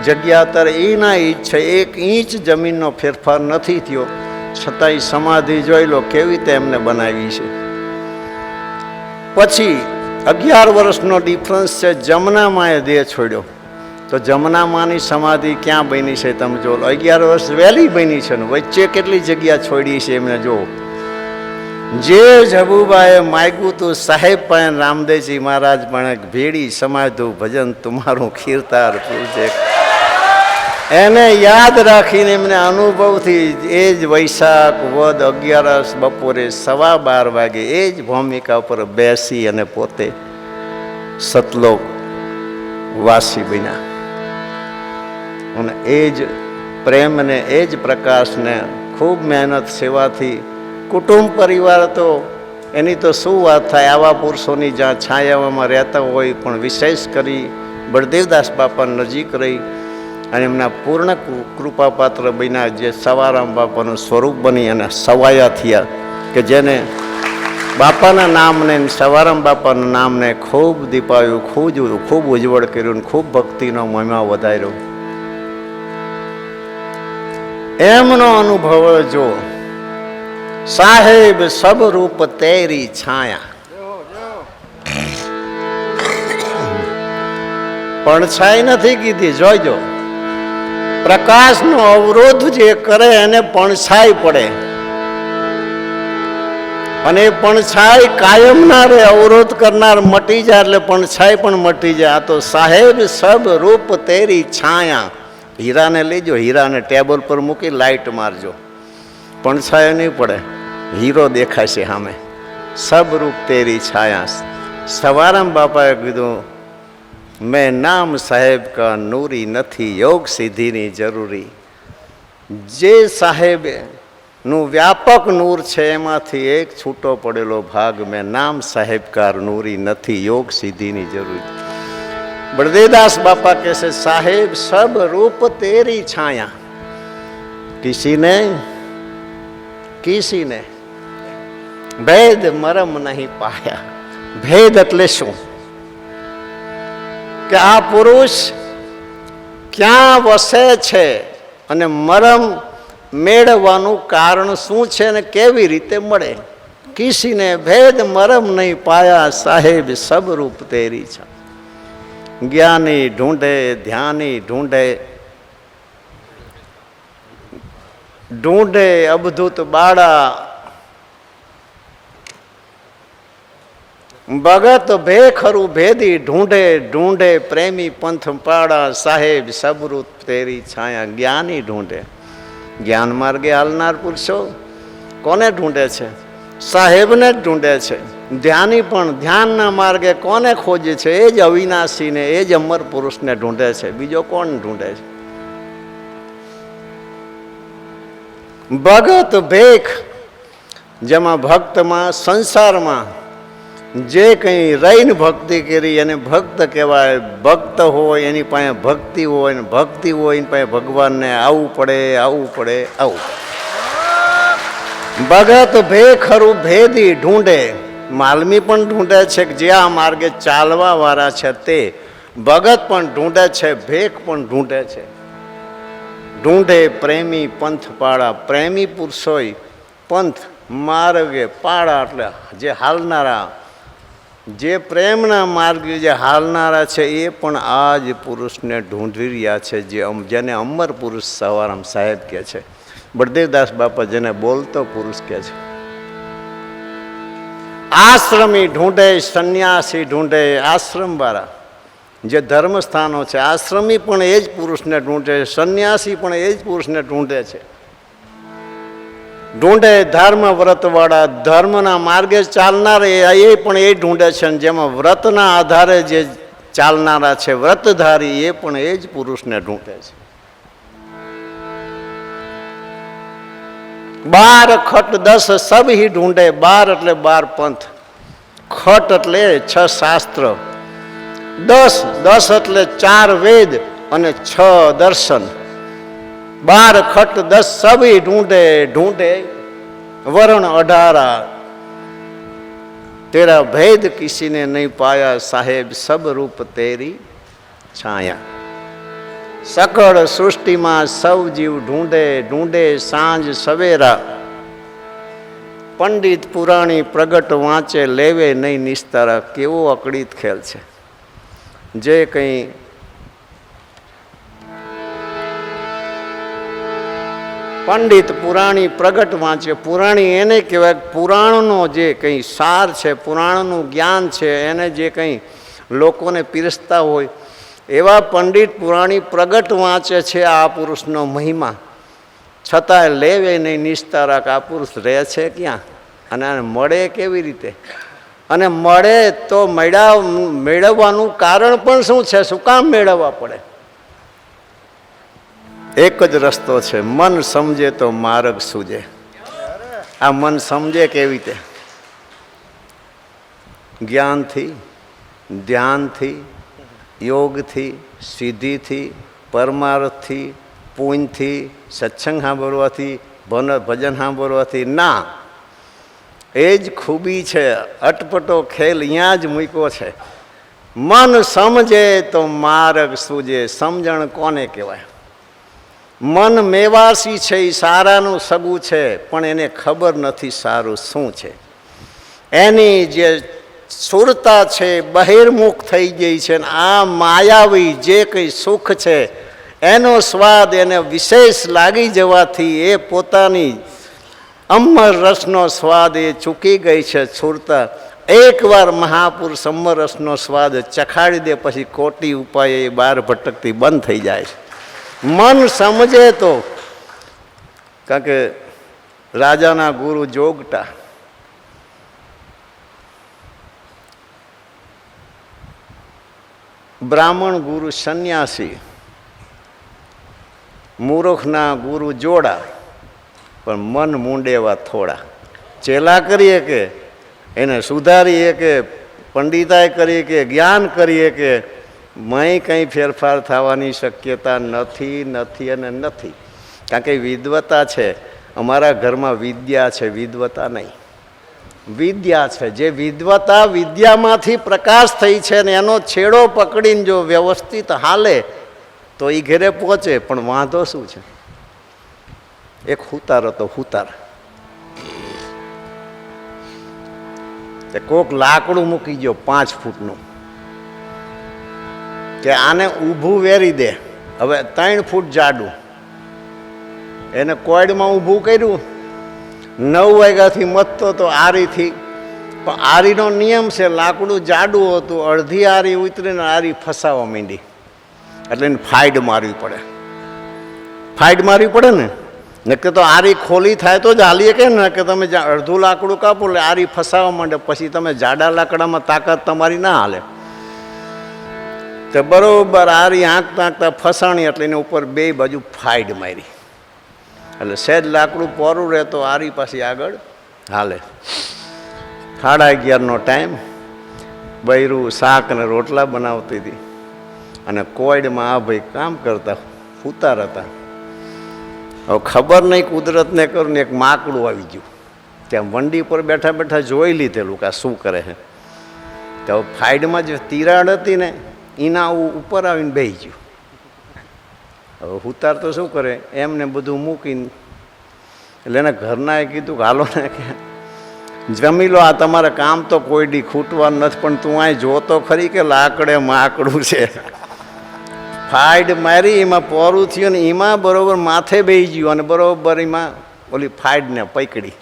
જગ્યા અત્યારે એના ઈજ છે, 1 ઇંચ જમીનનો ફેરફાર નથી થયો, છતાંય સમાધિ જોઈ લો કેવી રીતે એમને બનાવી છે. પછી 11 વર્ષનો ડિફરન્સ છે, જમનામાએ દેહ છોડ્યો. તો જમનામાની સમાધિ ક્યાં બની છે તમે જો, 11 વર્ષ વહેલી બની છે ને વચ્ચે કેટલી જગ્યા છોડી છે એમને જો. જે જબુબાએ માગ્યું તું સાહેબ પણ રામદેવજી મહારાજ પણ ભેડી સમાધું ભજન તમારું ખીરતાર પૂજે, એને યાદ રાખીને એમને અનુભવથી એ જ વૈશાખ વદ 11 બપોરે 12:15 વાગે એ જ ભૂમિકા ઉપર બેસી અને પોતે સતલોક વાસી બન્યા. અને એ જ પ્રેમને, એ જ પ્રકાશને ખૂબ મહેનત સેવાથી કુટુંબ પરિવાર તો એની તો શું વાત થાય. આવા પુરુષોની જ્યાં છાયામાં રહેતા હોય, પણ વિશેષ કરી બળદેવદાસ બાપા નજીક રહી અને એમના પૂર્ણ કૃપાપાત્ર બન્યા, જે સવારામ બાપાનું સ્વરૂપ બની અને સવાયા થયા, કે જેને બાપાના નામને, સવારામ બાપાના નામને ખૂબ દીપાવ્યું, ખૂબ ઉજ્જવળ કર્યું, ખૂબ ભક્તિનો મહિમા વધાર્યો. એમનો અનુભવ જો, સાહેબ સબ રૂપ તેરી છાયા. પડછાઈ નથી કીધી, જોઈજો. પ્રકાશનો અવરોધ જે કરે એને પડછાઈ પડે, અને પડછાઈ કાયમ ના રે. અવરોધ કરનાર મટી જાય એટલે પડછાઈ પણ મટી જાય. આ તો સાહેબ સબ રૂપ તેરી છાયા. હીરાને લેજો, હીરાને ટેબલ પર મૂકી લાઈટ મારજો, પડછાયો નહીં પડે, હીરો દેખાશે સામે. સબ રૂપ તેરી છાયા. સવારામ બાપાએ કીધું, મેં નામ સાહેબ કા નૂરી નથી, યોગ સિદ્ધિની જરૂરી. જે સાહેબ નું વ્યાપક નૂર છે એમાંથી એક છૂટો પડેલો ભાગ, મેં નામ સાહેબ કા નૂરી નથી, યોગ સિદ્ધિની જરૂરી. બળદેવદાસ બાપા કહે છે, સાહેબ સબ રૂપ તેરી છાયા, કિસીને ભેદ મરમ નહીં પાયા. ભેદ એટલે શું? કે આ પુરુષ ક્યાં વસે છે અને મરમ મેળવવાનું કારણ શું છે ને કેવી રીતે મળે. કિસીને ભેદ મરમ નહીં પાયા, સાહેબ સબ રૂપ તેરી છે. જ્ઞાની ઢૂંઢે, ધ્યાની ઢૂંઢે અબધૂત બાળા, ભગત ભેખરું ભેદી ઢૂંઢે પ્રેમી પંથ પાડા. સાહેબ સબરૂપ તેરી છાયા. જ્ઞાની ઢૂંઢે, જ્ઞાન માર્ગે હાલનાર પુરુષો કોને ઢૂંઢે છે? સાહેબને જ ઢૂંઢે છે. ધ્યાની પણ ધ્યાનના માર્ગે કોને ખોજે છે? એ જ અવિનાશીને, એ જ અમર પુરુષને ઢૂંઢે છે. બીજો કોણ ઢૂંઢે છે? ભગત ભેખ, જેમાં ભક્તમાં, સંસારમાં જે કંઈ રહીને ભક્તિ કરી એને ભક્ત કહેવાય. ભક્ત હોય એની પાસે ભક્તિ હોય, ને ભક્તિ હોય એની પાસે ભગવાનને આવવું પડે. ભગત ભેખરું ભેદી ઢૂંઢે, માલમી પણ ઢૂંઢે છે કે જે આ માર્ગે ચાલવા વાળા છે તે, ભગત પણ ઢૂંઢે છે, ભેખ પણ ઢૂંઢે છે. ઢૂંઢે પ્રેમી પંથ પાળા, પ્રેમી પુરુષોય પંથ માર્ગે પાળા એટલે જે હાલનારા, જે પ્રેમના માર્ગે જે હાલનારા છે એ પણ આ જ પુરુષને ઢૂંઢી રહ્યા છે, જેને અમર પુરુષ સવારામ સાહેબ કહે છે. બળદેવદાસ બાપા જેને બોલતો પુરુષ કહે છે. આશ્રમી ઢૂંઢે, સંન્યાસી ઢૂંઢે, આશ્રમ વાળા જે ધર્મસ્થાનો છે, આશ્રમી પણ એ જ પુરુષને ઢૂંઢે, સંન્યાસી પણ એ જ પુરુષને ઢૂંઢે છે. ઢૂંઢે ધર્મ વ્રતવાળા, ધર્મના માર્ગે ચાલનાર એ પણ એ ઢૂંઢે છે. જેમાં વ્રતના આધારે જે ચાલનારા છે, વ્રતધારી, એ પણ એ જ પુરુષને ઢૂંઢે છે. 12 ખટ 10 સબ હી ઢૂંઢે, 12 એટલે 12 પંથ, ખટ એટલે 6 શાસ્ત્ર, 10 એટલે 4 વેદ અને 6 દર્શન. 12 ખટ 10 સબ હી ઢૂંઢે, ઢૂંઢે વરણ 18, તેરા ભેદ કિસીને નહીં પાયા, સાહેબ સબ રૂપ તેરી છાયા. સકળ સૃષ્ટિમાં સૌ જીવ ઢૂંઢે, ઢૂંઢે સાંજ સવેરા, પંડિત પુરાણી પ્રગટ વાંચે, લેવે નહીં નિસ્તારા. કેવો અકળિત ખેલ છે. જે કંઈ પંડિત પુરાણી પ્રગટ વાંચે, પુરાણી એને કહેવાય પુરાણનો જે કંઈ સાર છે, પુરાણનું જ્ઞાન છે, એને જે કંઈ લોકોને પીરસતા હોય એવા પંડિત પુરાણી પ્રગટ વાંચે છે આ પુરુષનો મહિમા. છતાંય લેવે નહીં નિસ્તારા, આ પુરુષ રહે છે ક્યાં અને આને મળે કેવી રીતે? અને મળે તો મેળવવાનું કારણ પણ શું છે? શું કામ મેળવવા પડે? એક જ રસ્તો છે, મન સમજે તો માર્ગ સૂજે. આ મન સમજે કેવી રીતે? જ્ઞાનથી, ધ્યાનથી, યોગથી, સિદ્ધિથી, પરમાર્થથી, પુણ્યથી, સત્સંગ સાંભળવાથી, ભજન સાંભળવાથી ના. એ જ ખૂબી છે. અટપટો ખેલ અહીંયા જ મૂક્યો છે. મન સમજે તો માર્ગ સૂજે. સમજણ કોને કહેવાય? મન મેવાસી છે, એ સારાનું સગું છે, પણ એને ખબર નથી સારું શું છે. એની જે સુરતા છે બહિર્મુખ થઈ ગઈ છે. આ માયાવી જે કંઈ સુખ છે એનો સ્વાદ એને વિશેષ લાગી જવાથી એ પોતાની અમર રસનો સ્વાદ એ ચૂકી ગઈ છે. સુરતા એકવાર મહાપુરુષ અમર રસનો સ્વાદ ચખાડી દે પછી કોટી ઉપાય એ બહાર ભટકતી બંધ થઈ જાય છે. મન સમજે તો. કારણ કે રાજાના ગુરુ જોગટા, બ્રાહ્મણ ગુરુ સંન્યાસી, મૂર્ખના ગુરુ જોડા, પણ મન મૂંડેવા થોડા. ચેલા કરીએ કે એને સુધારીએ કે પંડિતાઈ કરીએ કે જ્ઞાન કરીએ કે મય કંઈ ફેરફાર થવાની શક્યતા નથી અને નથી. કારણ કે વિદ્વતા છે. અમારા ઘરમાં વિદ્યા છે, વિદ્વતા નહીં. વિદ્યા છે. જે વિદ્વતા વિદ્યામાંથી પ્રકાશ થઈ છે ને એનો છેડો પકડીને જો વ્યવસ્થિત હાલે તો એ ઘેરે પહોંચે. પણ વાંધો શું છે? એક હુતાર હતો, હુતાર. કોક લાકડું મૂકી ગયો 5 ફૂટનું કે આને ઊભું વેરી દે. હવે 3 ફૂટ જાડું. એને કોયડમાં ઊભું કર્યું. 9 વાગ્યાથી મથતો તો આરીથી. પણ આરીનો નિયમ છે, લાકડું જાડું હતું, અડધી આરી ઉતરીને આરી ફસાવા માંડી. એટલે એને ફાઈડ મારવી પડે. ફાઈડ મારવી પડે ને કે તો આરી ખોલી થાય તો જ હાલીએ કે ને કે તમે અડધું લાકડું કાપો એટલે આરી ફસાવા માંડે. પછી તમે જાડા લાકડામાં તાકાત તમારી ના હાલે. તો બરોબર આરી આંકતા આંકતા ફસાણી એટલે એની ઉપર 2 બાજુ ફાઈડ મારી. એટલે સહેજ લાકડું પોરું રહે તો આરી પાછી આગળ હાલે. 11:30નો ટાઈમ. બૈરું શાક અને રોટલા બનાવતી હતી અને કોયડમાં આ ભાઈ કામ કરતા હુતાર હતા. હવે ખબર નહીં કુદરતને કરું ને એક માકડું આવી ગયું. ત્યાં વંડી પર બેઠા બેઠા જોઈ લીધેલું કે આ શું કરે છે. તો ફાઇડમાં જે તિરાડ હતી ને એના ઉપર આવીને બેસી ગયું. હવે હુતાર તો શું કરે, એમને બધું મૂકીને એટલે એના ઘરનાએ કીધું કે હાલો ને કે જમી લો, આ તમારે કામ તો કોઈ દી ખૂટવાનું નથી, પણ તું અહીં જોતો ખરી કે લાકડે માકડું છે. ફાઇડ મારી એમાં પોરું થયું ને એમાં બરોબર માથે બેસી ગયું અને બરોબર એમાં ઓલી ફાઇડને પકડી.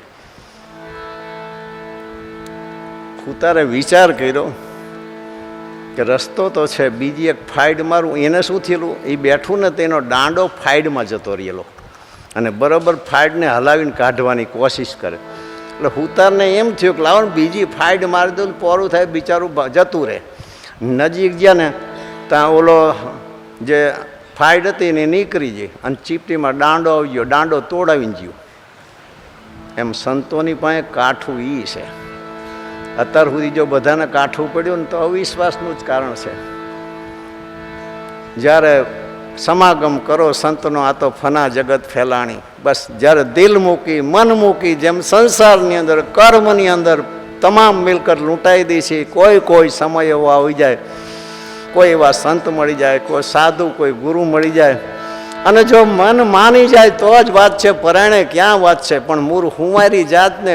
ઉતારે વિચાર કર્યો કે રસ્તો તો છે, બીજી એક ફાઇડ મારું. એને શું થયેલું, એ બેઠું ને તેનો દાંડો ફાઇડમાં જતો રહેલો અને બરોબર ફાઇડને હલાવીને કાઢવાની કોશિશ કરે. એટલે હુતારને એમ થયું કે લાવો ને બીજી ફાઇડ મારી દઉં, પોરું થાય, બિચારું જતું રહે. નજીક ગયા ને ત્યાં ઓલો જે ફાઇડ હતી ને નીકળી ગઈ અને ચીપટીમાં દાંડો આવી ગયો, દાંડો તોડાવીને ગયો. એમ સંતોની પાસે કાઠું એ છે. અત્યાર સુધી જો બધાને કાઠું પડ્યું ને તો અવિશ્વાસનું જ કારણ છે. જ્યારે સમાગમ કરો સંતનો, આ તો ફના જગત ફેલાણી. બસ જ્યારે દિલ મૂકી, મન મૂકી, જેમ સંસારની અંદર કર્મની અંદર તમામ મિલકત લૂંટાઈ દી છે, કોઈ સમય એવો આવી જાય, કોઈ એવા સંત મળી જાય, કોઈ સાધુ, કોઈ ગુરુ મળી જાય, અને જો મન માની જાય તો જ વાત છે, પરાયણે ક્યાં વાત છે. પણ મૂળ હુંવારી જાતને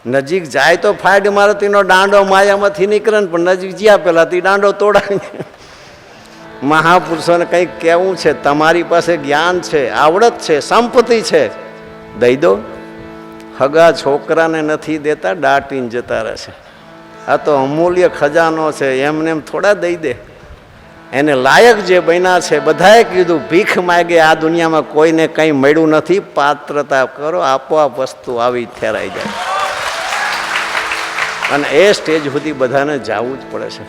નજીક જાય તો ફાઇડ મારતીનો દાંડો માયામાંથી નીકળે ને, પણ નજીક જ્યાં પહેલાંથી દાંડો તોડાય. મહાપુરુષોને કંઈક કહેવું છે, તમારી પાસે જ્ઞાન છે, આવડત છે, સંપત્તિ છે, દઈ દો. હગા છોકરાને નથી દેતા, દાટીને જતા રહેશે. આ તો અમૂલ્ય ખજાનો છે, એમને એમ થોડા દઈ દે. એને લાયક જે બન્યા છે બધાએ કીધું ભીખ માગે, આ દુનિયામાં કોઈને કંઈ મળ્યું નથી, પાત્રતા કરો, આપોઆપ વસ્તુ આવી ઠેરાઈ જાય. અને એ સ્ટેજ સુધી બધાને જવું જ પડે છે.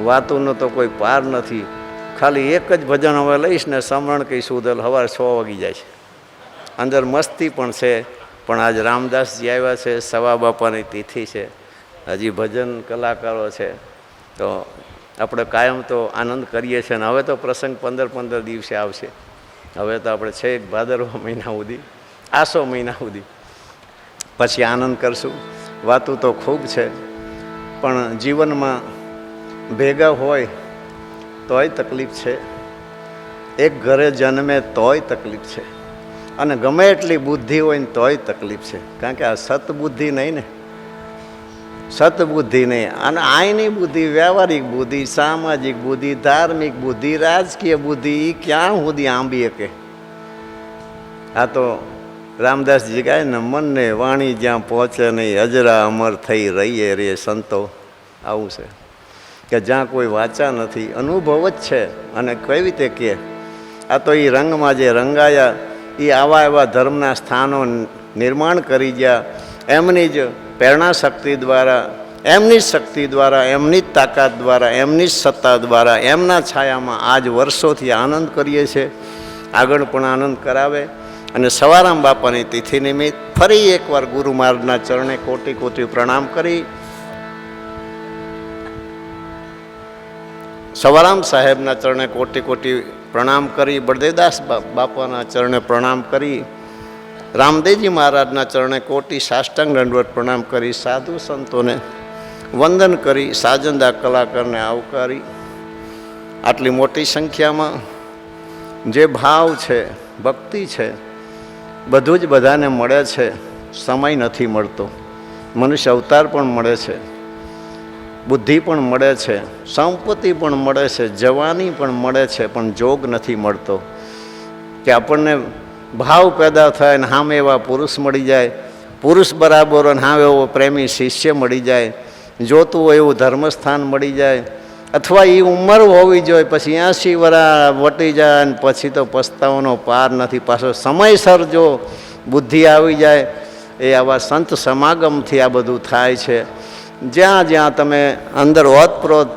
વાતોનો તો કોઈ પાર નથી. ખાલી એક જ ભજન હવે લઈશ ને, સમરણ કઈ સુધલ, સવારે 6 વાગી જાય છે. અંદર મસ્તી પણ છે, પણ આજ રામદાસજી આવ્યા છે, સવા બાપાની તિથિ છે, હજી ભજન કલાકારો છે, તો આપણે કાયમ તો આનંદ કરીએ છીએ. ને હવે તો પ્રસંગ 15 દિવસે આવશે. હવે તો આપણે છે એક ભાદરવા મહિના સુધી, આસો મહિના સુધી, પછી આનંદ કરશું. વાતું તો ખૂબ છે, પણ જીવનમાં ભેગા હોય તોય તકલીફ છે, એક ઘરે જન્મે તોય તકલીફ છે, અને ગમે એટલી બુદ્ધિ હોય ને તોય તકલીફ છે. કારણ કે આ સતબુદ્ધિ નહીં ને, સતબુદ્ધિ નહીં. અને આઈની બુદ્ધિ, વ્યવહારિક બુદ્ધિ, સામાજિક બુદ્ધિ, ધાર્મિક બુદ્ધિ, રાજકીય બુદ્ધિ, એ ક્યાં સુધી આંબી શકે. આ તો રામદાસજી કહે ને, મનને વાણી જ્યાં પહોંચે નહીં, અજરા અમર થઈ રહીએ રે સંતો. આવું છે કે જ્યાં કોઈ વાચા નથી, અનુભવ જ છે. અને કઈ રીતે કે આ તો એ રંગમાં જે રંગાયા, એ આવા એવા ધર્મના સ્થાનો નિર્માણ કરી ગયા, એમની જ પ્રેરણા શક્તિ દ્વારા, એમની જ શક્તિ દ્વારા, એમની જ તાકાત દ્વારા, એમની જ સત્તા દ્વારા, એમના છાયામાં આજ વર્ષોથી આનંદ કરીએ છીએ. આગળ પણ આનંદ કરાવે. અને સવારામ બાપાની તિથિ નિમિત્ત ફરી એકવાર ગુરુ મહારાજના ચરણે કોટી કોટી પ્રણામ કરી, સવારામ સાહેબના ચરણે કોટી કોટી પ્રણામ કરી, બળદેવદાસ બાપાના ચરણે પ્રણામ કરી, રામદેવજી મહારાજના ચરણે કોટી સાષ્ટાંગ દંડવત પ્રણામ કરી, સાધુ સંતોને વંદન કરી, સાજંદા કલાકારને આવકારી. આટલી મોટી સંખ્યામાં જે ભાવ છે, ભક્તિ છે, બધું જ બધાને મળે છે. સમય નથી મળતો, મનુષ્ય અવતાર પણ મળે છે, બુદ્ધિ પણ મળે છે, સંપત્તિ પણ મળે છે, જવાની પણ મળે છે, પણ જોગ નથી મળતો. કે આપણને ભાવ પેદા થાય ને સામે એવા પુરુષ મળી જાય, પુરુષ બરાબર અને સામે એવો પ્રેમી શિષ્ય મળી જાય, જોતું હોય એવું ધર્મસ્થાન મળી જાય, અથવા એ ઉંમર હોવી જોઈએ, પછી 80 વર્ષ વટી જાય અને પછી તો પસ્તાવાનો પાર નથી. પાછો સમયસર જો બુદ્ધિ આવી જાય, એ આવા સંત સમાગમથી આ બધું થાય છે. જ્યાં જ્યાં તમે અંદર ઓતપ્રોત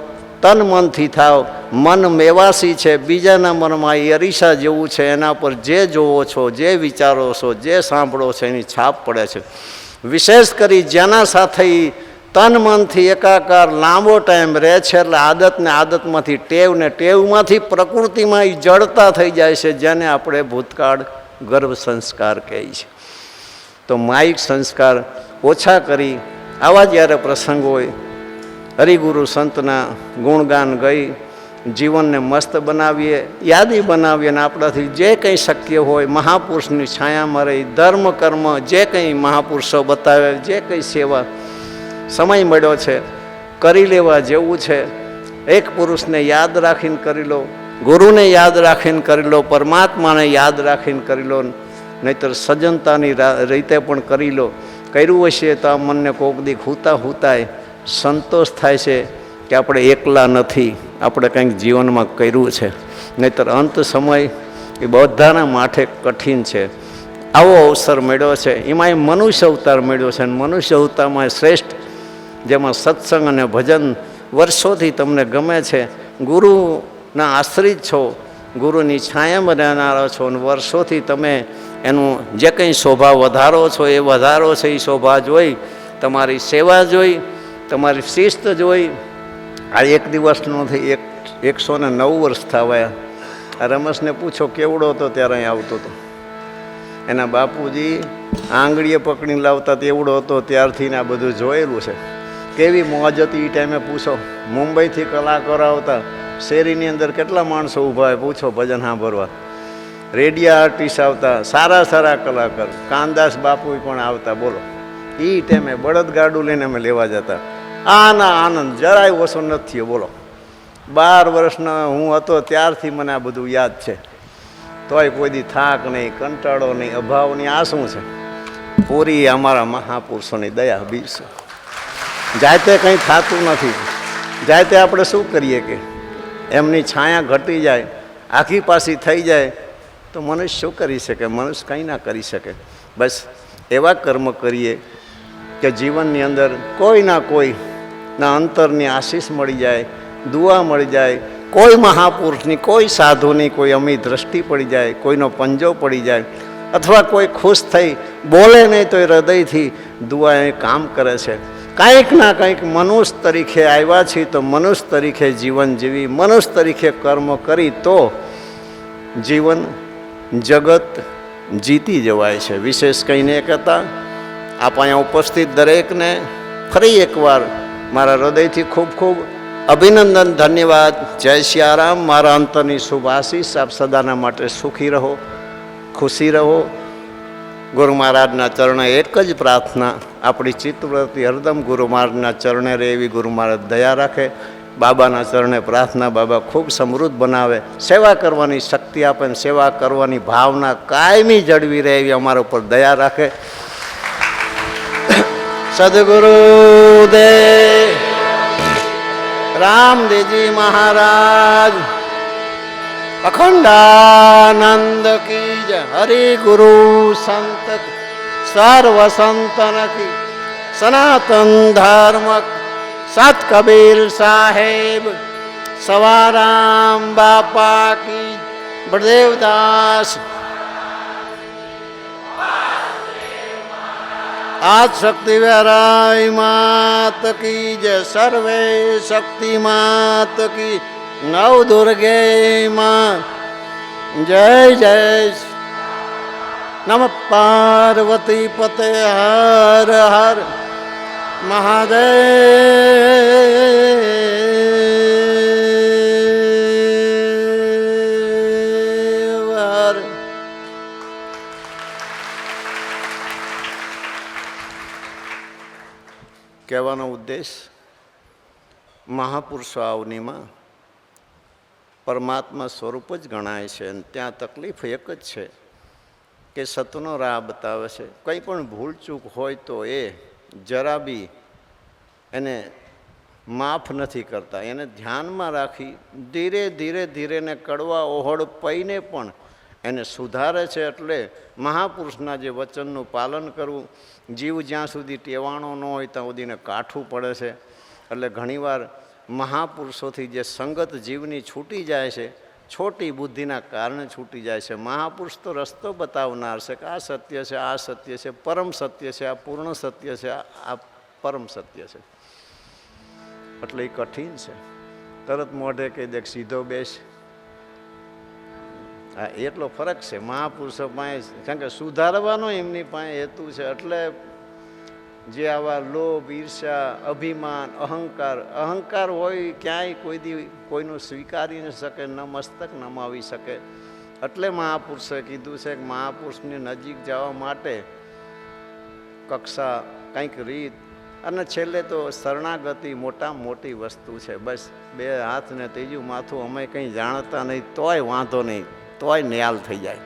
તન મનથી થાવ, મન મેવાસી છે, બીજાના મનમાં એ અરીસા જેવું છે, એના પર જે જોવો છો, જે વિચારો છો, જે સાંભળો છો, એની છાપ પડે છે. વિશેષ કરી જેના સાથે તન મનથી એકાકાર લાંબો ટાઈમ રહે છે, એટલે આદતને આદતમાંથી ટેવ, ને ટેવમાંથી પ્રકૃતિમાં એ જડતા થઈ જાય છે, જેને આપણે ભૂતકાળ ગર્ભ સંસ્કાર કહીએ છીએ. તો માયિક સંસ્કાર ઓછા કરી આવા જ્યારે પ્રસંગ હોય, હરિગુરુ સંતના ગુણગાન ગઈ જીવનને મસ્ત બનાવીએ, યાદી બનાવીએ, અને આપણાથી જે કંઈ શક્ય હોય મહાપુરુષની છાયામાં રહી ધર્મ કર્મ જે કંઈ મહાપુરુષો બતાવે, જે કંઈ સેવા સમય મળ્યો છે કરી લેવા જેવું છે. એક પુરુષને યાદ રાખીને કરી લો, ગુરુને યાદ રાખીને કરી લો, પરમાત્માને યાદ રાખીને કરી લો, નહીતર સજ્જનતાની રીતે પણ કરી લો. કર્યું હશે તો આ મનને કોક દી હુતા હુતાય સંતોષ થાય છે કે આપણે એકલા નથી, આપણે કંઈક જીવનમાં કર્યું છે. નહીતર અંત સમય એ બધાના માથે કઠિન છે. આવો અવસર મળ્યો છે, એમાં એ મનુષ્ય અવતાર મળ્યો છે, અને મનુષ્ય અવતારમાં શ્રેષ્ઠ જેમાં સત્સંગ અને ભજન વર્ષોથી તમને ગમે છે, ગુરુના આશ્રિત છો, ગુરુની છાયામાં રહેનારા છો, અને વર્ષોથી તમે એનું જે કંઈ શોભા વધારો છો એ વધારો છે. એ શોભા જોઈ, તમારી સેવા જોઈ, તમારી શિસ્ત જોઈ, આ એક દિવસનો નથી, 109 વર્ષ થવાયા. આ રમેશને પૂછો કેવડો હતો ત્યારે અહીં આવતો હતો, એના બાપુજી આંગળીએ પકડીને લાવતા તેવડો હતો ત્યારથી આ બધું જોયેલું છે. કેવી મોજ હતી એ ટાઈમે પૂછો. મુંબઈથી કલાકારો આવતા, શેરીની અંદર કેટલા માણસો ઊભા હોય પૂછો ભજન સાંભળવા. રેડિયા આર્ટિસ્ટ આવતા, સારા સારા કલાકાર, કાનદાસ બાપુ પણ આવતા. બોલો એ ટાઈમે બળદગાડું લઈને અમે લેવા જતા. આના આનંદ જરાય ઓછો નથી થયો. બોલો 12 વર્ષનો હું હતો ત્યારથી મને આ બધું યાદ છે. તોય કોઈ દી થાક નહીં, કંટાળો નહીં, અભાવ નહીં. આ શું છે? પૂરી અમારા મહાપુરુષોની દયા. બીજું જાતે કંઈ થતું નથી. જાતે આપણે શું કરીએ કે એમની છાયા ઘટી જાય, આખી પાછી થઈ જાય તો મનુષ્ય શું કરી શકે? મનુષ્ય કંઈ ના કરી શકે. બસ એવા કર્મ કરીએ કે જીવનની અંદર કોઈના કોઈના અંતરની આશીષ મળી જાય, દુઆ મળી જાય, કોઈ મહાપુરુષની, કોઈ સાધુની કોઈ અમી દ્રષ્ટિ પડી જાય, કોઈનો પંજો પડી જાય, અથવા કોઈ ખુશ થઈ બોલે નહીં તો એ હૃદયથી દુઆ એ કામ કરે છે. કંઈક ના કંઈક મનુષ્ય તરીકે આવ્યા છીએ તો મનુષ્ય તરીકે જીવન જીવી, મનુષ્ય તરીકે કર્મ કરી તો જીવન જગત જીતી જવાય છે. વિશેષ કંઈ નહીં કહેતા આપ અહીંયા ઉપસ્થિત દરેકને ફરી એકવાર મારા હૃદયથી ખૂબ ખૂબ અભિનંદન, ધન્યવાદ. જય સિયારામ. મારા અંતરની શુભ આશીષ. આપ સદાના માટે સુખી રહો, ખુશી રહો. ગુરુ મહારાજના ચરણે એક જ પ્રાર્થના, આપણી ચિત્તવૃત્તિ હરદમ ગુરુ મહારાજના ચરણે રહે એવી ગુરુ મહારાજ દયા રાખે. બાબાના ચરણે પ્રાર્થના, બાબા ખૂબ સમૃદ્ધ બનાવે, સેવા કરવાની શક્તિ આપે, ને સેવા કરવાની ભાવના કાયમી જળવી રહે એવી અમારા ઉપર દયા રાખે. સદગુરુદેવ રામદેવજી મહારાજ અખંડાનંદ કી જય. હરિ ગુરુ સંત સર્વ સંતન કી, સનાતન ધર્મ સત કબીર સાહેબ, સવારામ બાપા કી, બળદેવદાસ આજ શક્તિ વેરાય માત કી જય. સર્વે શક્તિ માત કી, નવ દુર્ગે માં જય જય. નમ પાર્વતી પતે હર હર મહાદેવ હર. કહેવાનો ઉદ્દેશ, મહાપુરુષો અવનીમાં પરમાત્મા સ્વરૂપ જ ગણાય છે, અને ત્યાં તકલીફ એક જ છે કે સતનો રાહ બતાવે છે. કંઈ પણ ભૂલચૂક હોય તો એ જરા બી એને માફ નથી કરતા, એને ધ્યાનમાં રાખી ધીરે ધીરે ધીરે ને કડવા ઓહળ પૈને પણ એને સુધારે છે. એટલે મહાપુરુષના જે વચનનું પાલન કરવું, જીવ જ્યાં સુધી ટેવાણો ન હોય ત્યાં સુધીને કાઠું પડે છે. એટલે ઘણીવાર મહાપુરુષોથી જે સંગત જીવની છૂટી જાય છે, છોટી બુદ્ધિના કારણે છૂટી જાય છે. મહાપુરુષ તો રસ્તો બતાવનાર છે કે આ સત્ય છે, આ સત્ય છે, પરમ સત્ય છે, આ પૂર્ણ સત્ય છે, આ પરમ સત્ય છે. એટલે એ કઠિન છે. તરત મોઢે કહી દે સીધો બેસ. હા, એટલો ફરક છે મહાપુરુષો પાસે, કારણ કે સુધારવાનો એમની પાસે હેતુ છે. એટલે જે આવા લોભ, ઈર્ષ્યા, અભિમાન, અહંકાર હોય ક્યાંય કોઈ દી કોઈનું સ્વીકારી ન શકે, ન મસ્તક નમાવી શકે. એટલે મહાપુરુષે કીધું છે કે મહાપુરુષની નજીક જવા માટે કક્ષા, કંઈક રીત, અને છેલ્લે તો શરણાગતિ મોટામાં મોટી વસ્તુ છે. બસ 2 હાથ ને ત્રીજું માથું અમે કંઈ જાણતા નહીં તોય વાંધો નહીં, તોય ન્યાલ થઈ જાય.